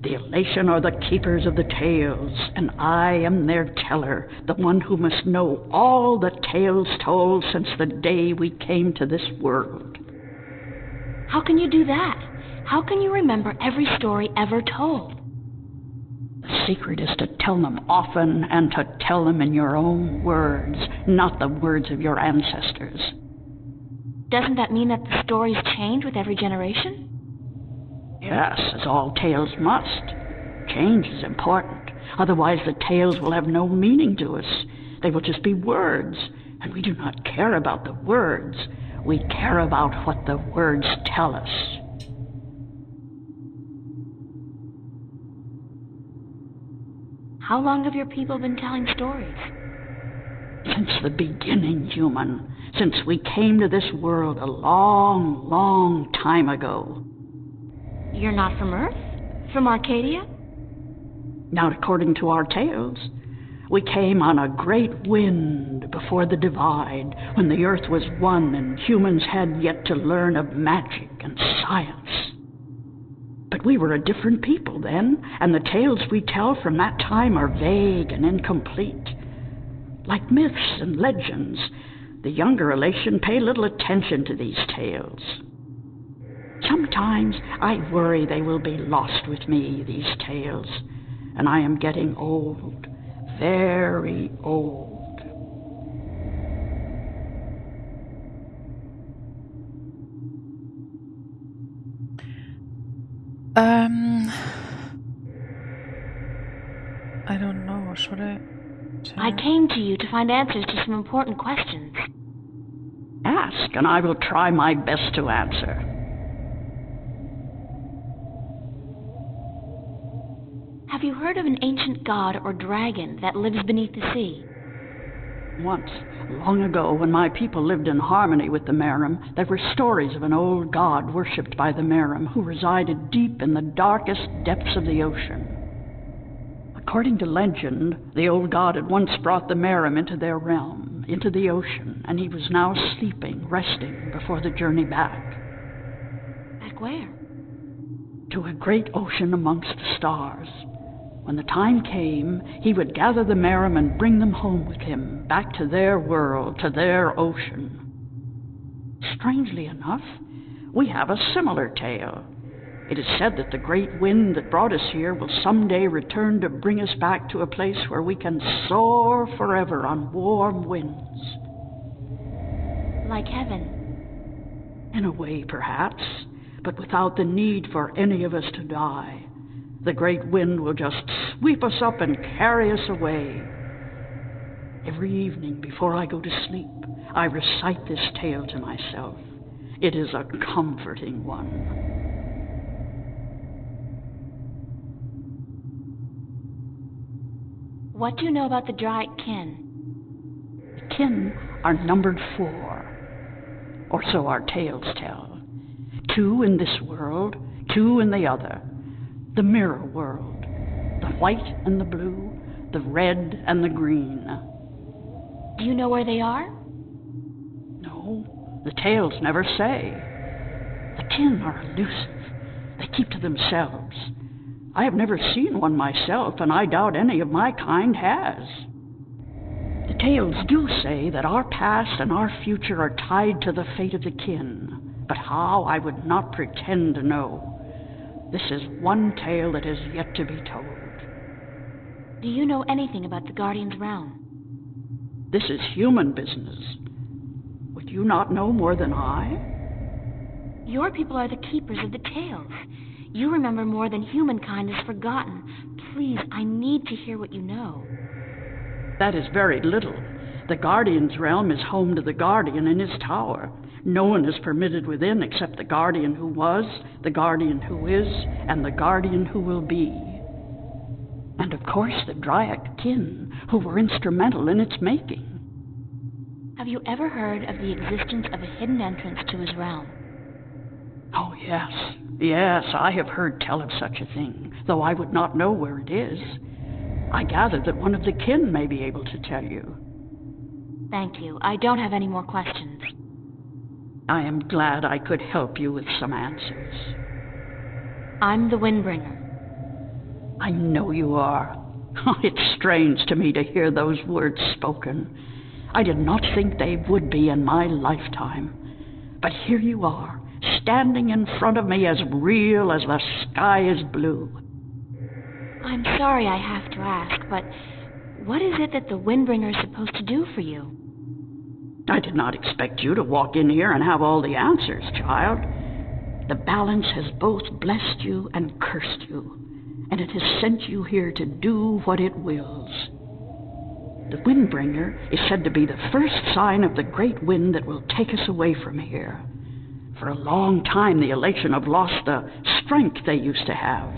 The elation are the keepers of the tales, and I am their teller, the one who must know all the tales told since the day we came to this world. How can you do that? How can you remember every story ever told? The secret is to tell them often and to tell them in your own words, not the words of your ancestors. Doesn't that mean that the stories change with every generation? Yes, as all tales must. Change is important. Otherwise the tales will have no meaning to us. They will just be words, and we do not care about the words. We care about what the words tell us. How long have your people been telling stories? Since the beginning, human. Since we came to this world a long, long time ago. You're not from Earth? From Arcadia? Not according to our tales. We came on a great wind before the divide, when the earth was one and humans had yet to learn of magic and science. But we were a different people then, and the tales we tell from that time are vague and incomplete. Like myths and legends, the younger elation pay little attention to these tales. Sometimes I worry they will be lost with me, these tales, and I am getting old, very old. I don't know. Should I? I came to you to find answers to some important questions. Ask, and I will try my best to answer. Have you heard of an ancient god or dragon that lives beneath the sea? Once, long ago, when my people lived in harmony with the Merim, there were stories of an old god worshipped by the Merim who resided deep in the darkest depths of the ocean. According to legend, the old god had once brought the Merim into their realm, into the ocean, and he was now sleeping, resting before the journey back. Back where? To a great ocean amongst the stars. When the time came, he would gather the Merim and bring them home with him, back to their world, to their ocean. Strangely enough, we have a similar tale. It is said that the great wind that brought us here will someday return to bring us back to a place where we can soar forever on warm winds. Like heaven? In a way, perhaps, but without the need for any of us to die. The great wind will just sweep us up and carry us away. Every evening before I go to sleep, I recite this tale to myself. It is a comforting one. What do you know about the Dryad kin? The kin are numbered 4, or so our tales tell. 2 in this world, 2 in the other. The mirror world, the white and the blue, the red and the green. Do you know where they are? No, the tales never say. The kin are elusive. They keep to themselves. I have never seen one myself, and I doubt any of my kind has. The tales do say that our past and our future are tied to the fate of the kin, but how I would not pretend to know. This is one tale that is yet to be told. Do you know anything about the Guardian's realm? This is human business. Would you not know more than I? Your people are the keepers of the tales. You remember more than humankind has forgotten. Please, I need to hear what you know. That is very little. The Guardian's realm is home to the Guardian in his tower. No one is permitted within except the Guardian who was, the Guardian who is, and the Guardian who will be. And of course the Dryak kin, who were instrumental in its making. Have you ever heard of the existence of a hidden entrance to his realm? Oh, yes. Yes, I have heard tell of such a thing, though I would not know where it is. I gather that one of the kin may be able to tell you. Thank you. I don't have any more questions. I am glad I could help you with some answers. I'm the Windbringer. I know you are. It's strange to me to hear those words spoken. I did not think they would be in my lifetime. But here you are, standing in front of me as real as the sky is blue. I'm sorry I have to ask, but what is it that the Windbringer is supposed to do for you? I did not expect you to walk in here and have all the answers, child. The balance has both blessed you and cursed you, and it has sent you here to do what it wills. The Windbringer is said to be the first sign of the great wind that will take us away from here. For a long time, the Elation have lost the strength they used to have.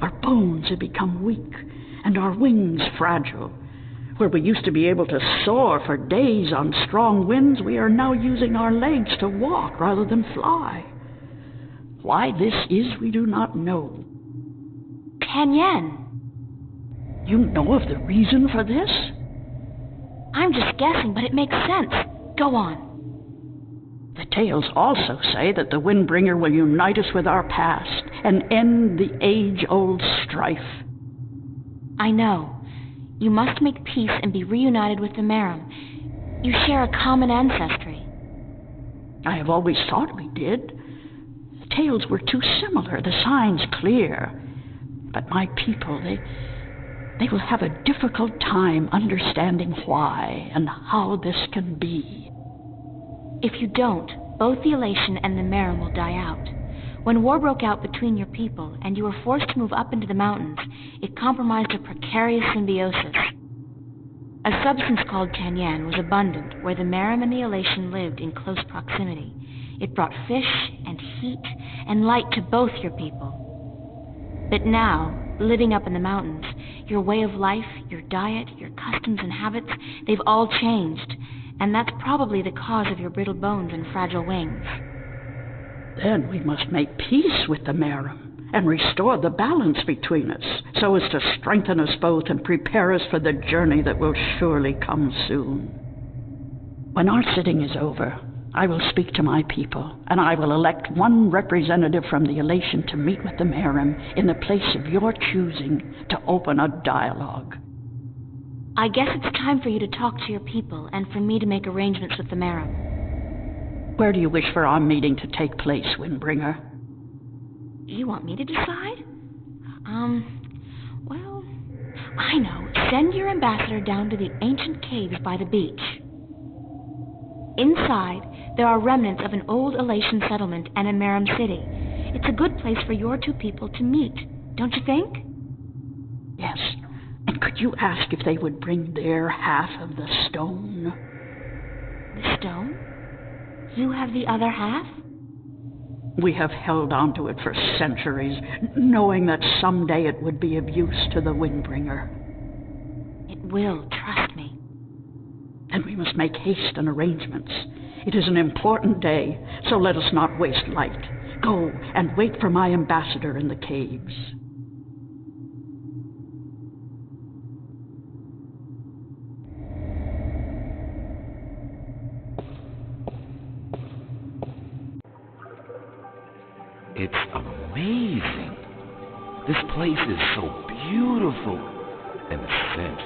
Our bones have become weak, and our wings fragile. Where we used to be able to soar for days on strong winds, we are now using our legs to walk rather than fly. Why this is, we do not know. Kanyen. You know of the reason for this? I'm just guessing, but it makes sense. Go on. The tales also say that the Windbringer will unite us with our past and end the age-old strife. I know. You must make peace and be reunited with the Merim. You share a common ancestry. I have always thought we did. The tales were too similar, the signs clear. But my people, they will have a difficult time understanding why and how this can be. If you don't, both the Elation and the Merim will die out. When war broke out between your people and you were forced to move up into the mountains, it compromised a precarious symbiosis. A substance called Kanyen was abundant where the Merim and the Elation lived in close proximity. It brought fish and heat and light to both your people. But now, living up in the mountains, your way of life, your diet, your customs and habits, they've all changed. And that's probably the cause of your brittle bones and fragile wings. Then we must make peace with the Merim and restore the balance between us, so as to strengthen us both and prepare us for the journey that will surely come soon. When our sitting is over, I will speak to my people, and I will elect one representative from the Elation to meet with the Merim in the place of your choosing to open a dialogue. I guess it's time for you to talk to your people and for me to make arrangements with the Merim. Where do you wish for our meeting to take place, Windbringer? You want me to decide? Well, I know. Send your ambassador down to the ancient caves by the beach. Inside, there are remnants of an old Elation settlement and a Merim city. It's a good place for your two people to meet, don't you think? Yes. And could you ask if they would bring their half of the stone? The stone? You have the other half? We have held on to it for centuries, knowing that someday it would be of use to the Windbringer. It will, trust me. And we must make haste and arrangements. It is an important day, so let us not waste light. Go and wait for my ambassador in the caves. It's amazing. This place is so beautiful. And the scent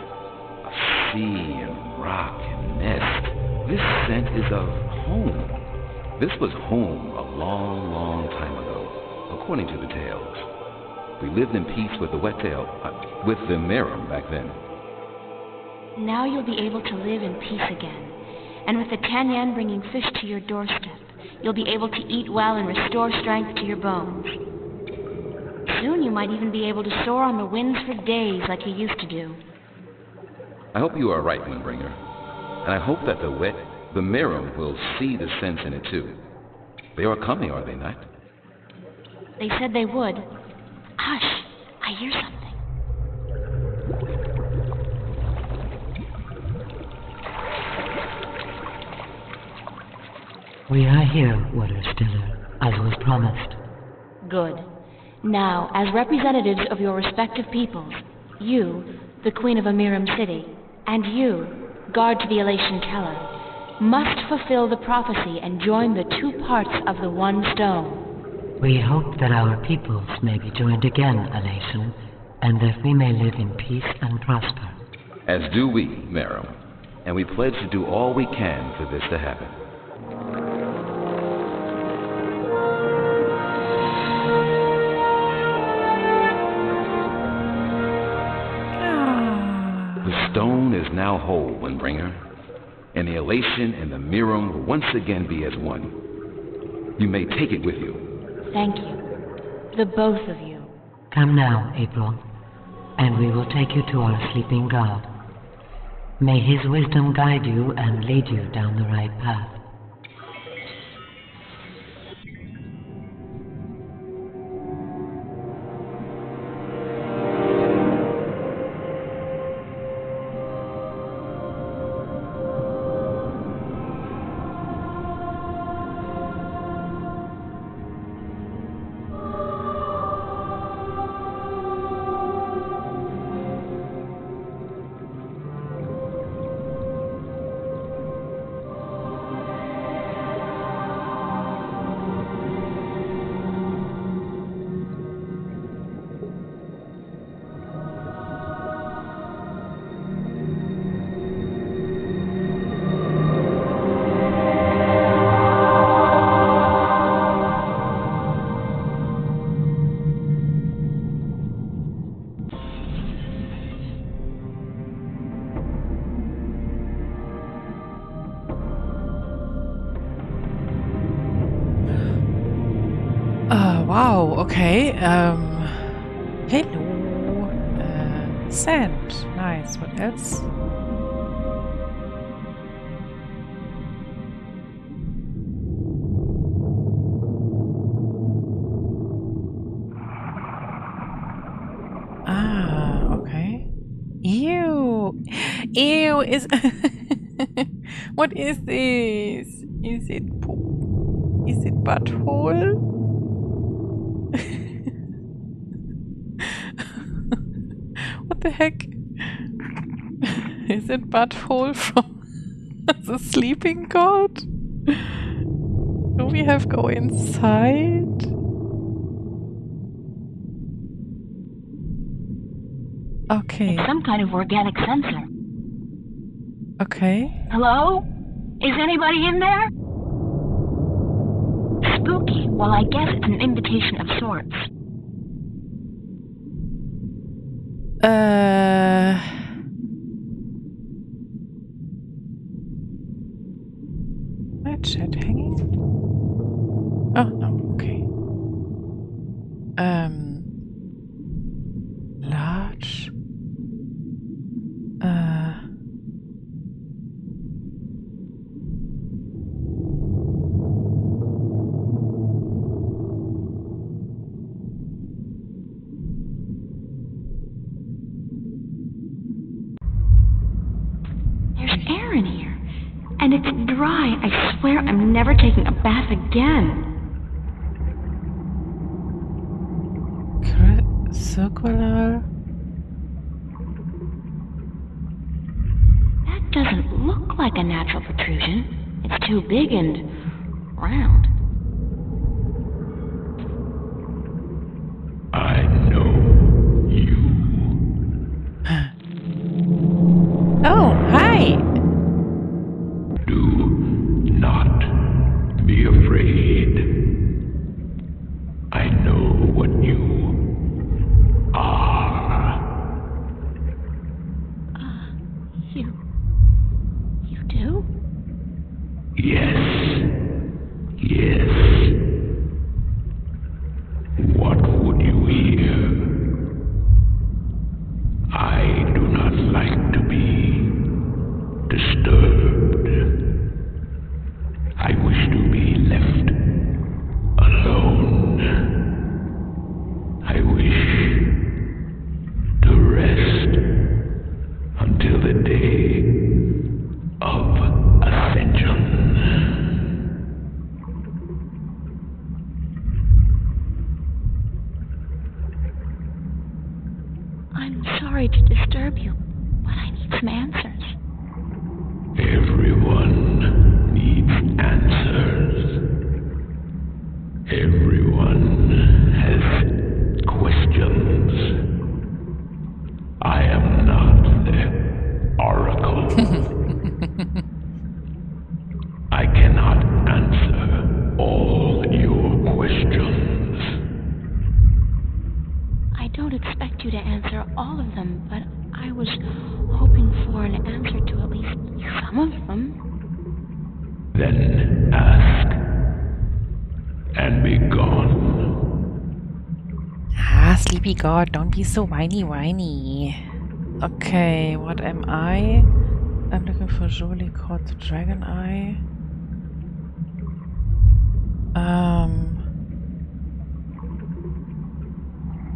of sea and rock and mist. This scent is of home. This was home a long, long time ago, according to the tales. We lived in peace with the Wet-tail, with the Merum back then. Now you'll be able to live in peace again. And with the Tanyan bringing fish to your doorstep, you'll be able to eat well and restore strength to your bones. Soon you might even be able to soar on the winds for days like you used to do. I hope you are right, Windbringer. And I hope that the Merum will see the sense in it too. They are coming, are they not? They said they would. Hush! I hear something. We are here, Water Stiller, as was promised. Good. Now, as representatives of your respective peoples, you, the Queen of Amiram City, and you, guard to the Elation Keller, must fulfill the prophecy and join the two parts of the one stone. We hope that our peoples may be joined again, Elation, and that we may live in peace and prosper. As do we, Merum, and we pledge to do all we can for this to happen. The stone is now whole, Windbringer, and the Elation and the Merum will once again be as one. You may take it with you. Thank you. The both of you. Come now, April, and we will take you to our sleeping god. May his wisdom guide you and lead you down the right path. Wow, okay. Hello. Sand. Nice. What else? Ah, okay. Ew. Ew, is... What is this? Is it poop? Is it butthole? What the heck? Is it butthole from the sleeping god? Do we have to go inside? Okay. It's some kind of organic sensor. Okay. Hello? Is anybody in there? Spooky. Well, I guess it's an invitation of sorts. My chat hanging? Oh, no, okay. Large. Air in here, and it's dry. I swear I'm never taking a bath again. Circular. That doesn't look like a natural protrusion. It's too big and round. I know you. Oh, hi. Do not be afraid. I know what you I'm sorry to disturb you, but I need some answers. Everyone needs answers. Everyone has questions. I am not the oracle. I cannot answer all your questions. I don't expect you to answer all of them, but I was hoping for an answer to at least some of them. Then ask and be gone. Sleepy God, don't be so whiny. Okay, what am I? I'm looking for Jolie called the Dragon Eye.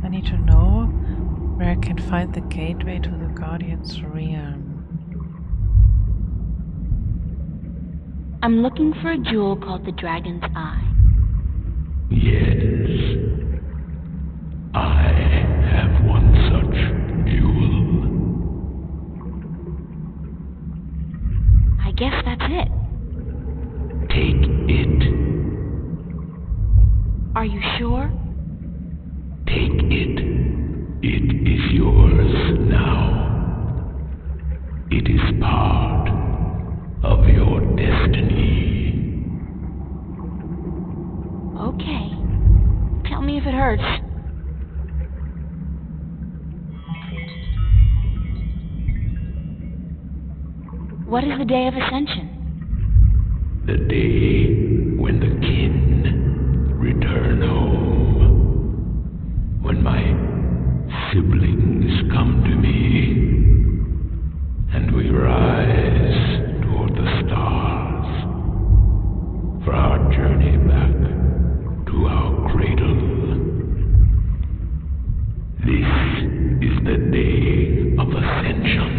I need to know where I can find the gateway to the Guardian's realm. I'm looking for a jewel called the Dragon's Eye. Yes, I have one such jewel. I guess that's it. Take it. Are you sure? Take it. It is yours now. It is part of your destiny. Okay. Tell me if it hurts. What is the day of Ascension? The day when the kin return home. When my siblings come to me, and we rise toward the stars for our journey back to our cradle. This is the day of Ascension.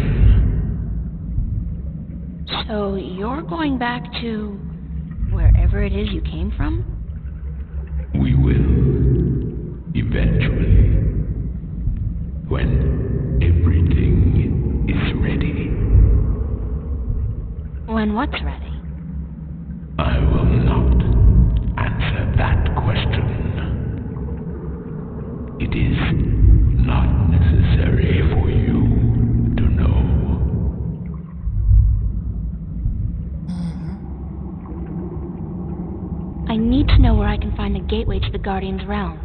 So you're going back to wherever it is you came from? We will, eventually, when everything is ready. When what's ready? I will not answer that question. It is not necessary for you to know. I need to know where I can find the gateway to the Guardian's realm.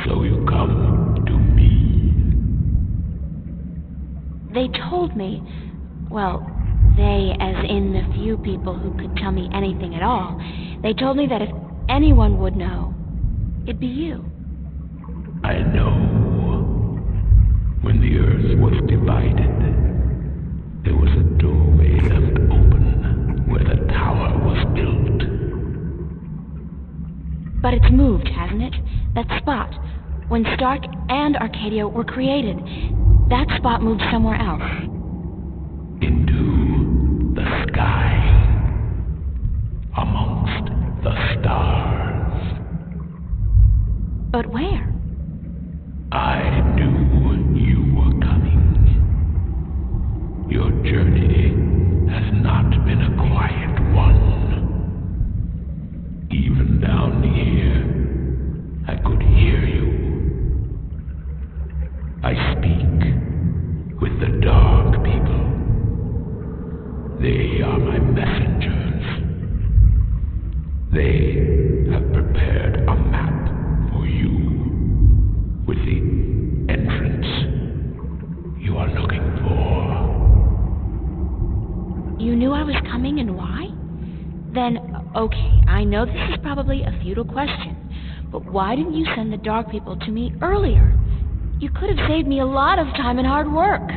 So you come to me. They told me, well, they as in the few people who could tell me anything at all, they told me that if anyone would know, it'd be you. I know. When the earth was divided, there was a doorway left open where the tower was built. But it's moved, hasn't it? That spot. When Stark and Arcadia were created, that spot moved somewhere else. Into the sky. Amongst the stars. But where? I knew you were coming. Your journey has not been a quiet one. Even down here, I could hear you. I speak with the dark people. They are my messengers. They have prepared a map for you with the entrance you are looking for. You knew I was coming and why? Then, okay, I know this is probably a futile question, but why didn't you send the dark people to me earlier? You could have saved me a lot of time and hard work.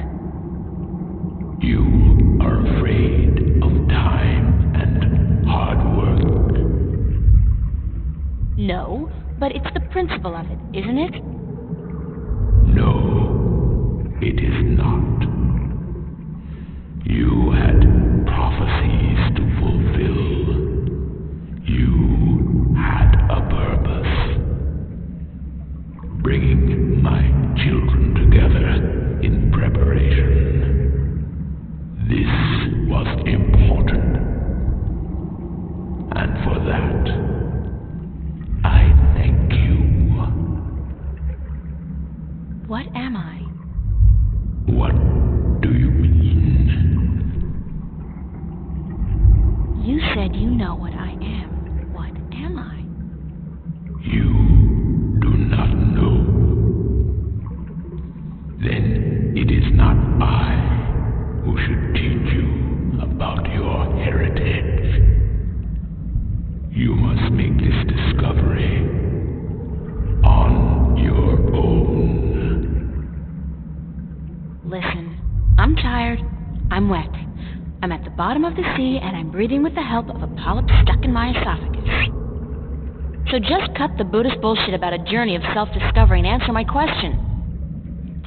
You are afraid of time and hard work. No, but it's the principle of it, isn't it? No, it is not. You had prophecies to fulfill. You had a purpose. Bringing my children together. What am I? What do you mean? You said you know what I am. What am I? You do not know. Then it is not I who should teach you about your heritage. You must make this discovery on your own. Listen, I'm tired. I'm wet. I'm at the bottom of the sea, and I'm breathing with the help of a polyp stuck in my esophagus. So just cut the Buddhist bullshit about a journey of self-discovery and answer my question.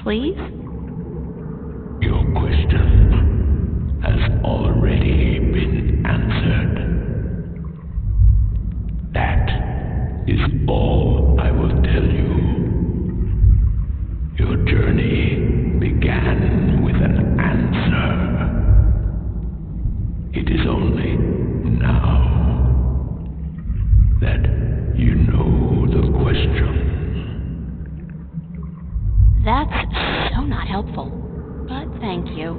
Please? Your question has already been answered. That is all I will tell you. Your journey began with an answer. It is only now that you know the question. That's so not helpful, but thank you.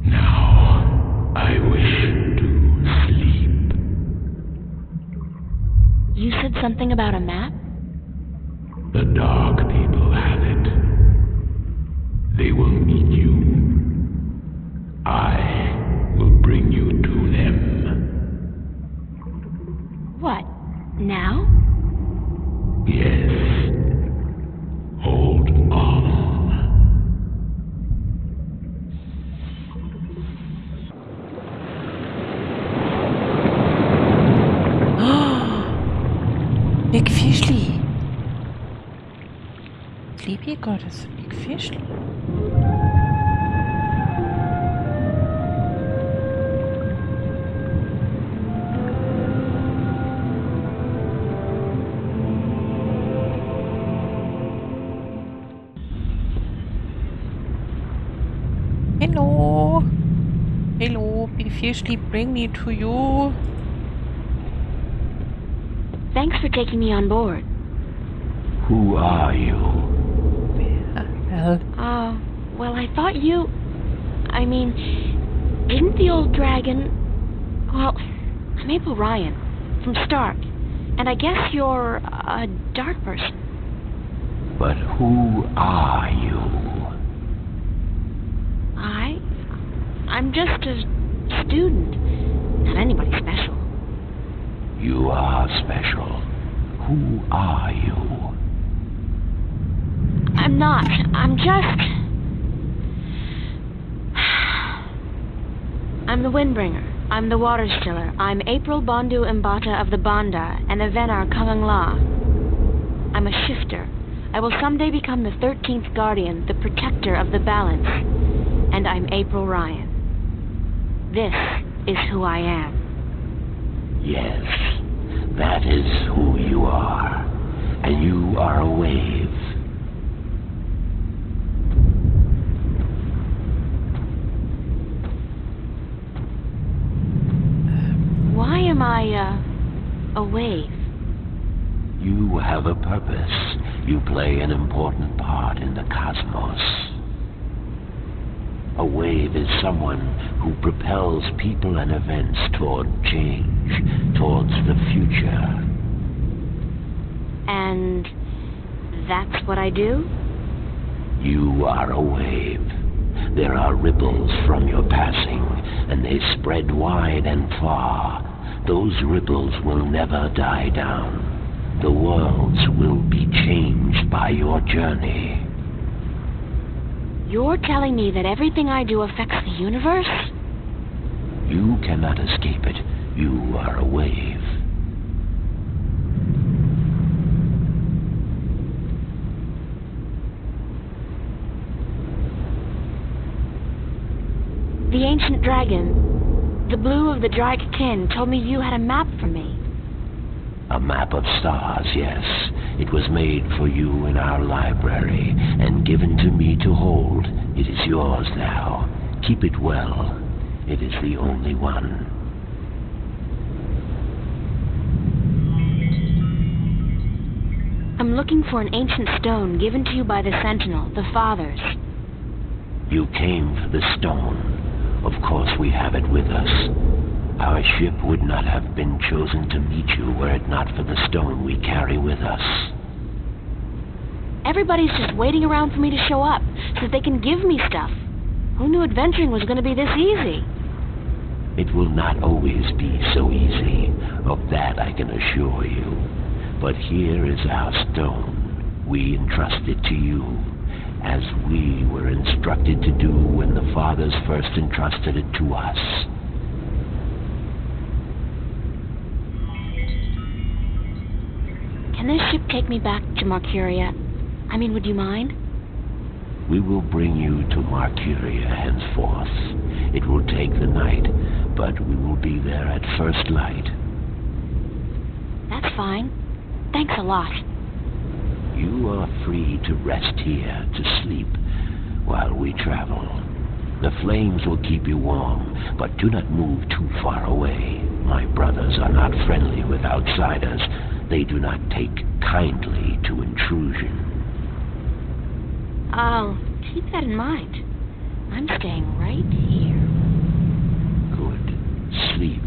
Now, I wish to sleep. You said something about a map? The Dark People have it. They will meet you. I will bring you to them. What? Now? Yes. Hold on. Big Fishly. Sleepy Goddess, Big Fishly. Hello. Hello, Big Fishly, bring me to you. Thanks for taking me on board. Who are you? Well, I thought you... I mean, isn't the old dragon... Well, I'm April Ryan, from Stark, and I guess you're a dark person. But who are you? I'm just a student, not anybody special. You are special. Who are you? I'm not. I'm just... I'm the Windbringer. I'm the Water Stiller. I'm April Bondu Mbata of the Banda and the Venar Kangang La. I'm a shifter. I will someday become the 13th Guardian, the protector of the balance. And I'm April Ryan. This is who I am. Yes, that is who you are. And you are a wave. Why am I, a wave? You have a purpose. You play an important part in the cosmos. A wave is someone who propels people and events toward change, towards the future. And that's what I do? You are a wave. There are ripples from your passing, and they spread wide and far. Those ripples will never die down. The worlds will be changed by your journey. You're telling me that everything I do affects the universe? You cannot escape it. You are a wave. The ancient dragon, the blue of the Drake kin, told me you had a map for me. A map of stars, yes. It was made for you in our library and given to me to hold. It is yours now. Keep it well. It is the only one. I'm looking for an ancient stone given to you by the Sentinel, the Fathers. You came for the stone. Of course we have it with us. Our ship would not have been chosen to meet you were it not for the stone we carry with us. Everybody's just waiting around for me to show up, so that they can give me stuff. Who knew adventuring was going to be this easy? It will not always be so easy. Of that I can assure you. But here is our stone. We entrust it to you, as we were instructed to do when the Fathers first entrusted it to us. Can this ship take me back to Marcuria? I mean, would you mind? We will bring you to Marcuria henceforth. It will take the night, but we will be there at first light. That's fine. Thanks a lot. You are free to rest here, to sleep, while we travel. The flames will keep you warm, but do not move too far away. My brothers are not friendly with outsiders. They do not take kindly to intrusion. I'll keep that in mind. I'm staying right here. Good. Sleep.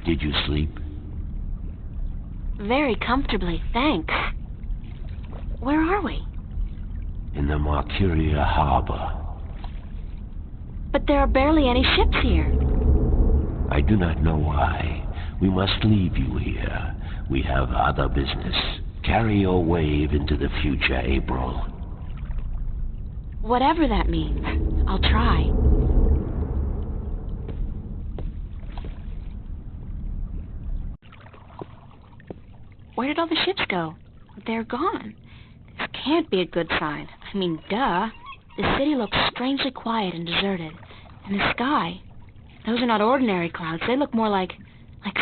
Did you sleep? Very comfortably, thanks. Where are we? In the Marcuria harbor. But there are barely any ships here. I do not know why. We must leave you here. We have other business. Carry your wave into the future, April. Whatever that means, I'll try. Where did all the ships go? They're gone. This can't be a good sign. I mean, duh. The city looks strangely quiet and deserted. And the sky, those are not ordinary clouds. They look more like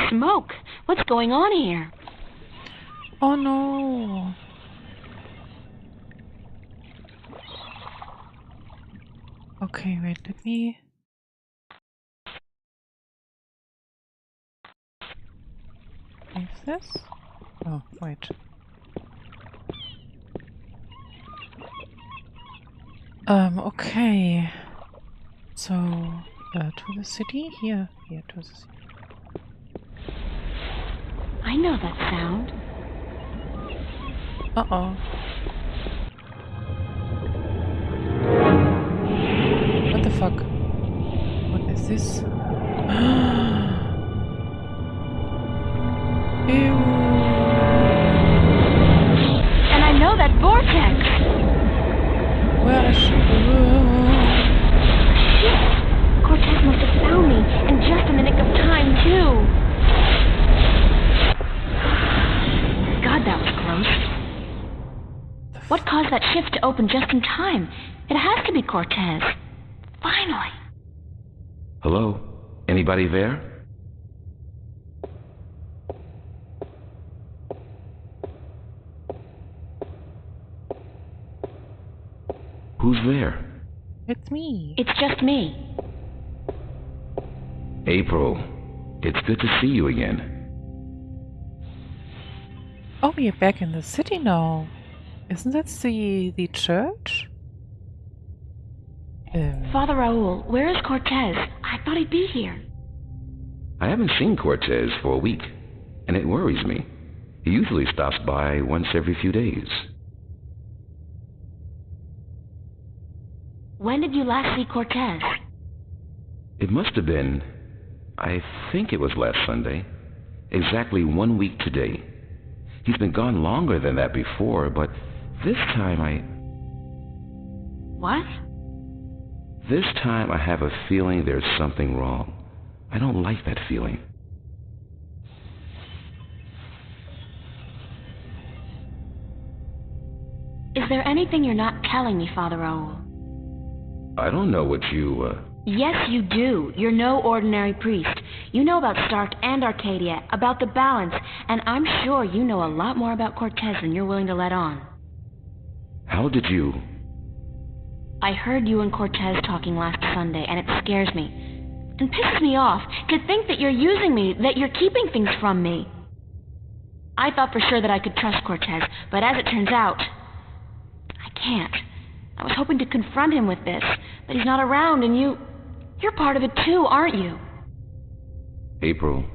smoke. What's going on here? Oh no. Okay, wait, let me... Is this? Oh, wait. Okay. So, to the city? Here, to the city. I know that sound. Uh-oh. What the fuck? What is this? Ew. And I know that vortex! Where is she? Shit! Cortez must have found me, and just in the nick of time, too! God, that was close. What caused that shift to open just in time? It has to be Cortez. Finally! Hello? Anybody there? Who's there? It's me. It's just me. April, it's good to see you again. Oh, we're back in the city now. Isn't that the church? Father Raoul, where is Cortez? I thought he'd be here. I haven't seen Cortez for a week, and it worries me. He usually stops by once every few days. When did you last see Cortez? It must have been... I think it was last Sunday. exactly 1 week today. He's been gone longer than that before, but this time What? This time I have a feeling there's something wrong. I don't like that feeling. Is there anything you're not telling me, Father Raoul? I don't know what you, Yes, you do. You're no ordinary priest. You know about Stark and Arcadia, about the balance, and I'm sure you know a lot more about Cortez than you're willing to let on. How did you... I heard you and Cortez talking last Sunday, and it scares me. And pisses me off to think that you're using me, that you're keeping things from me. I thought for sure that I could trust Cortez, but as it turns out, I can't. I was hoping to confront him with this, but he's not around, and you're part of it too, aren't you? April,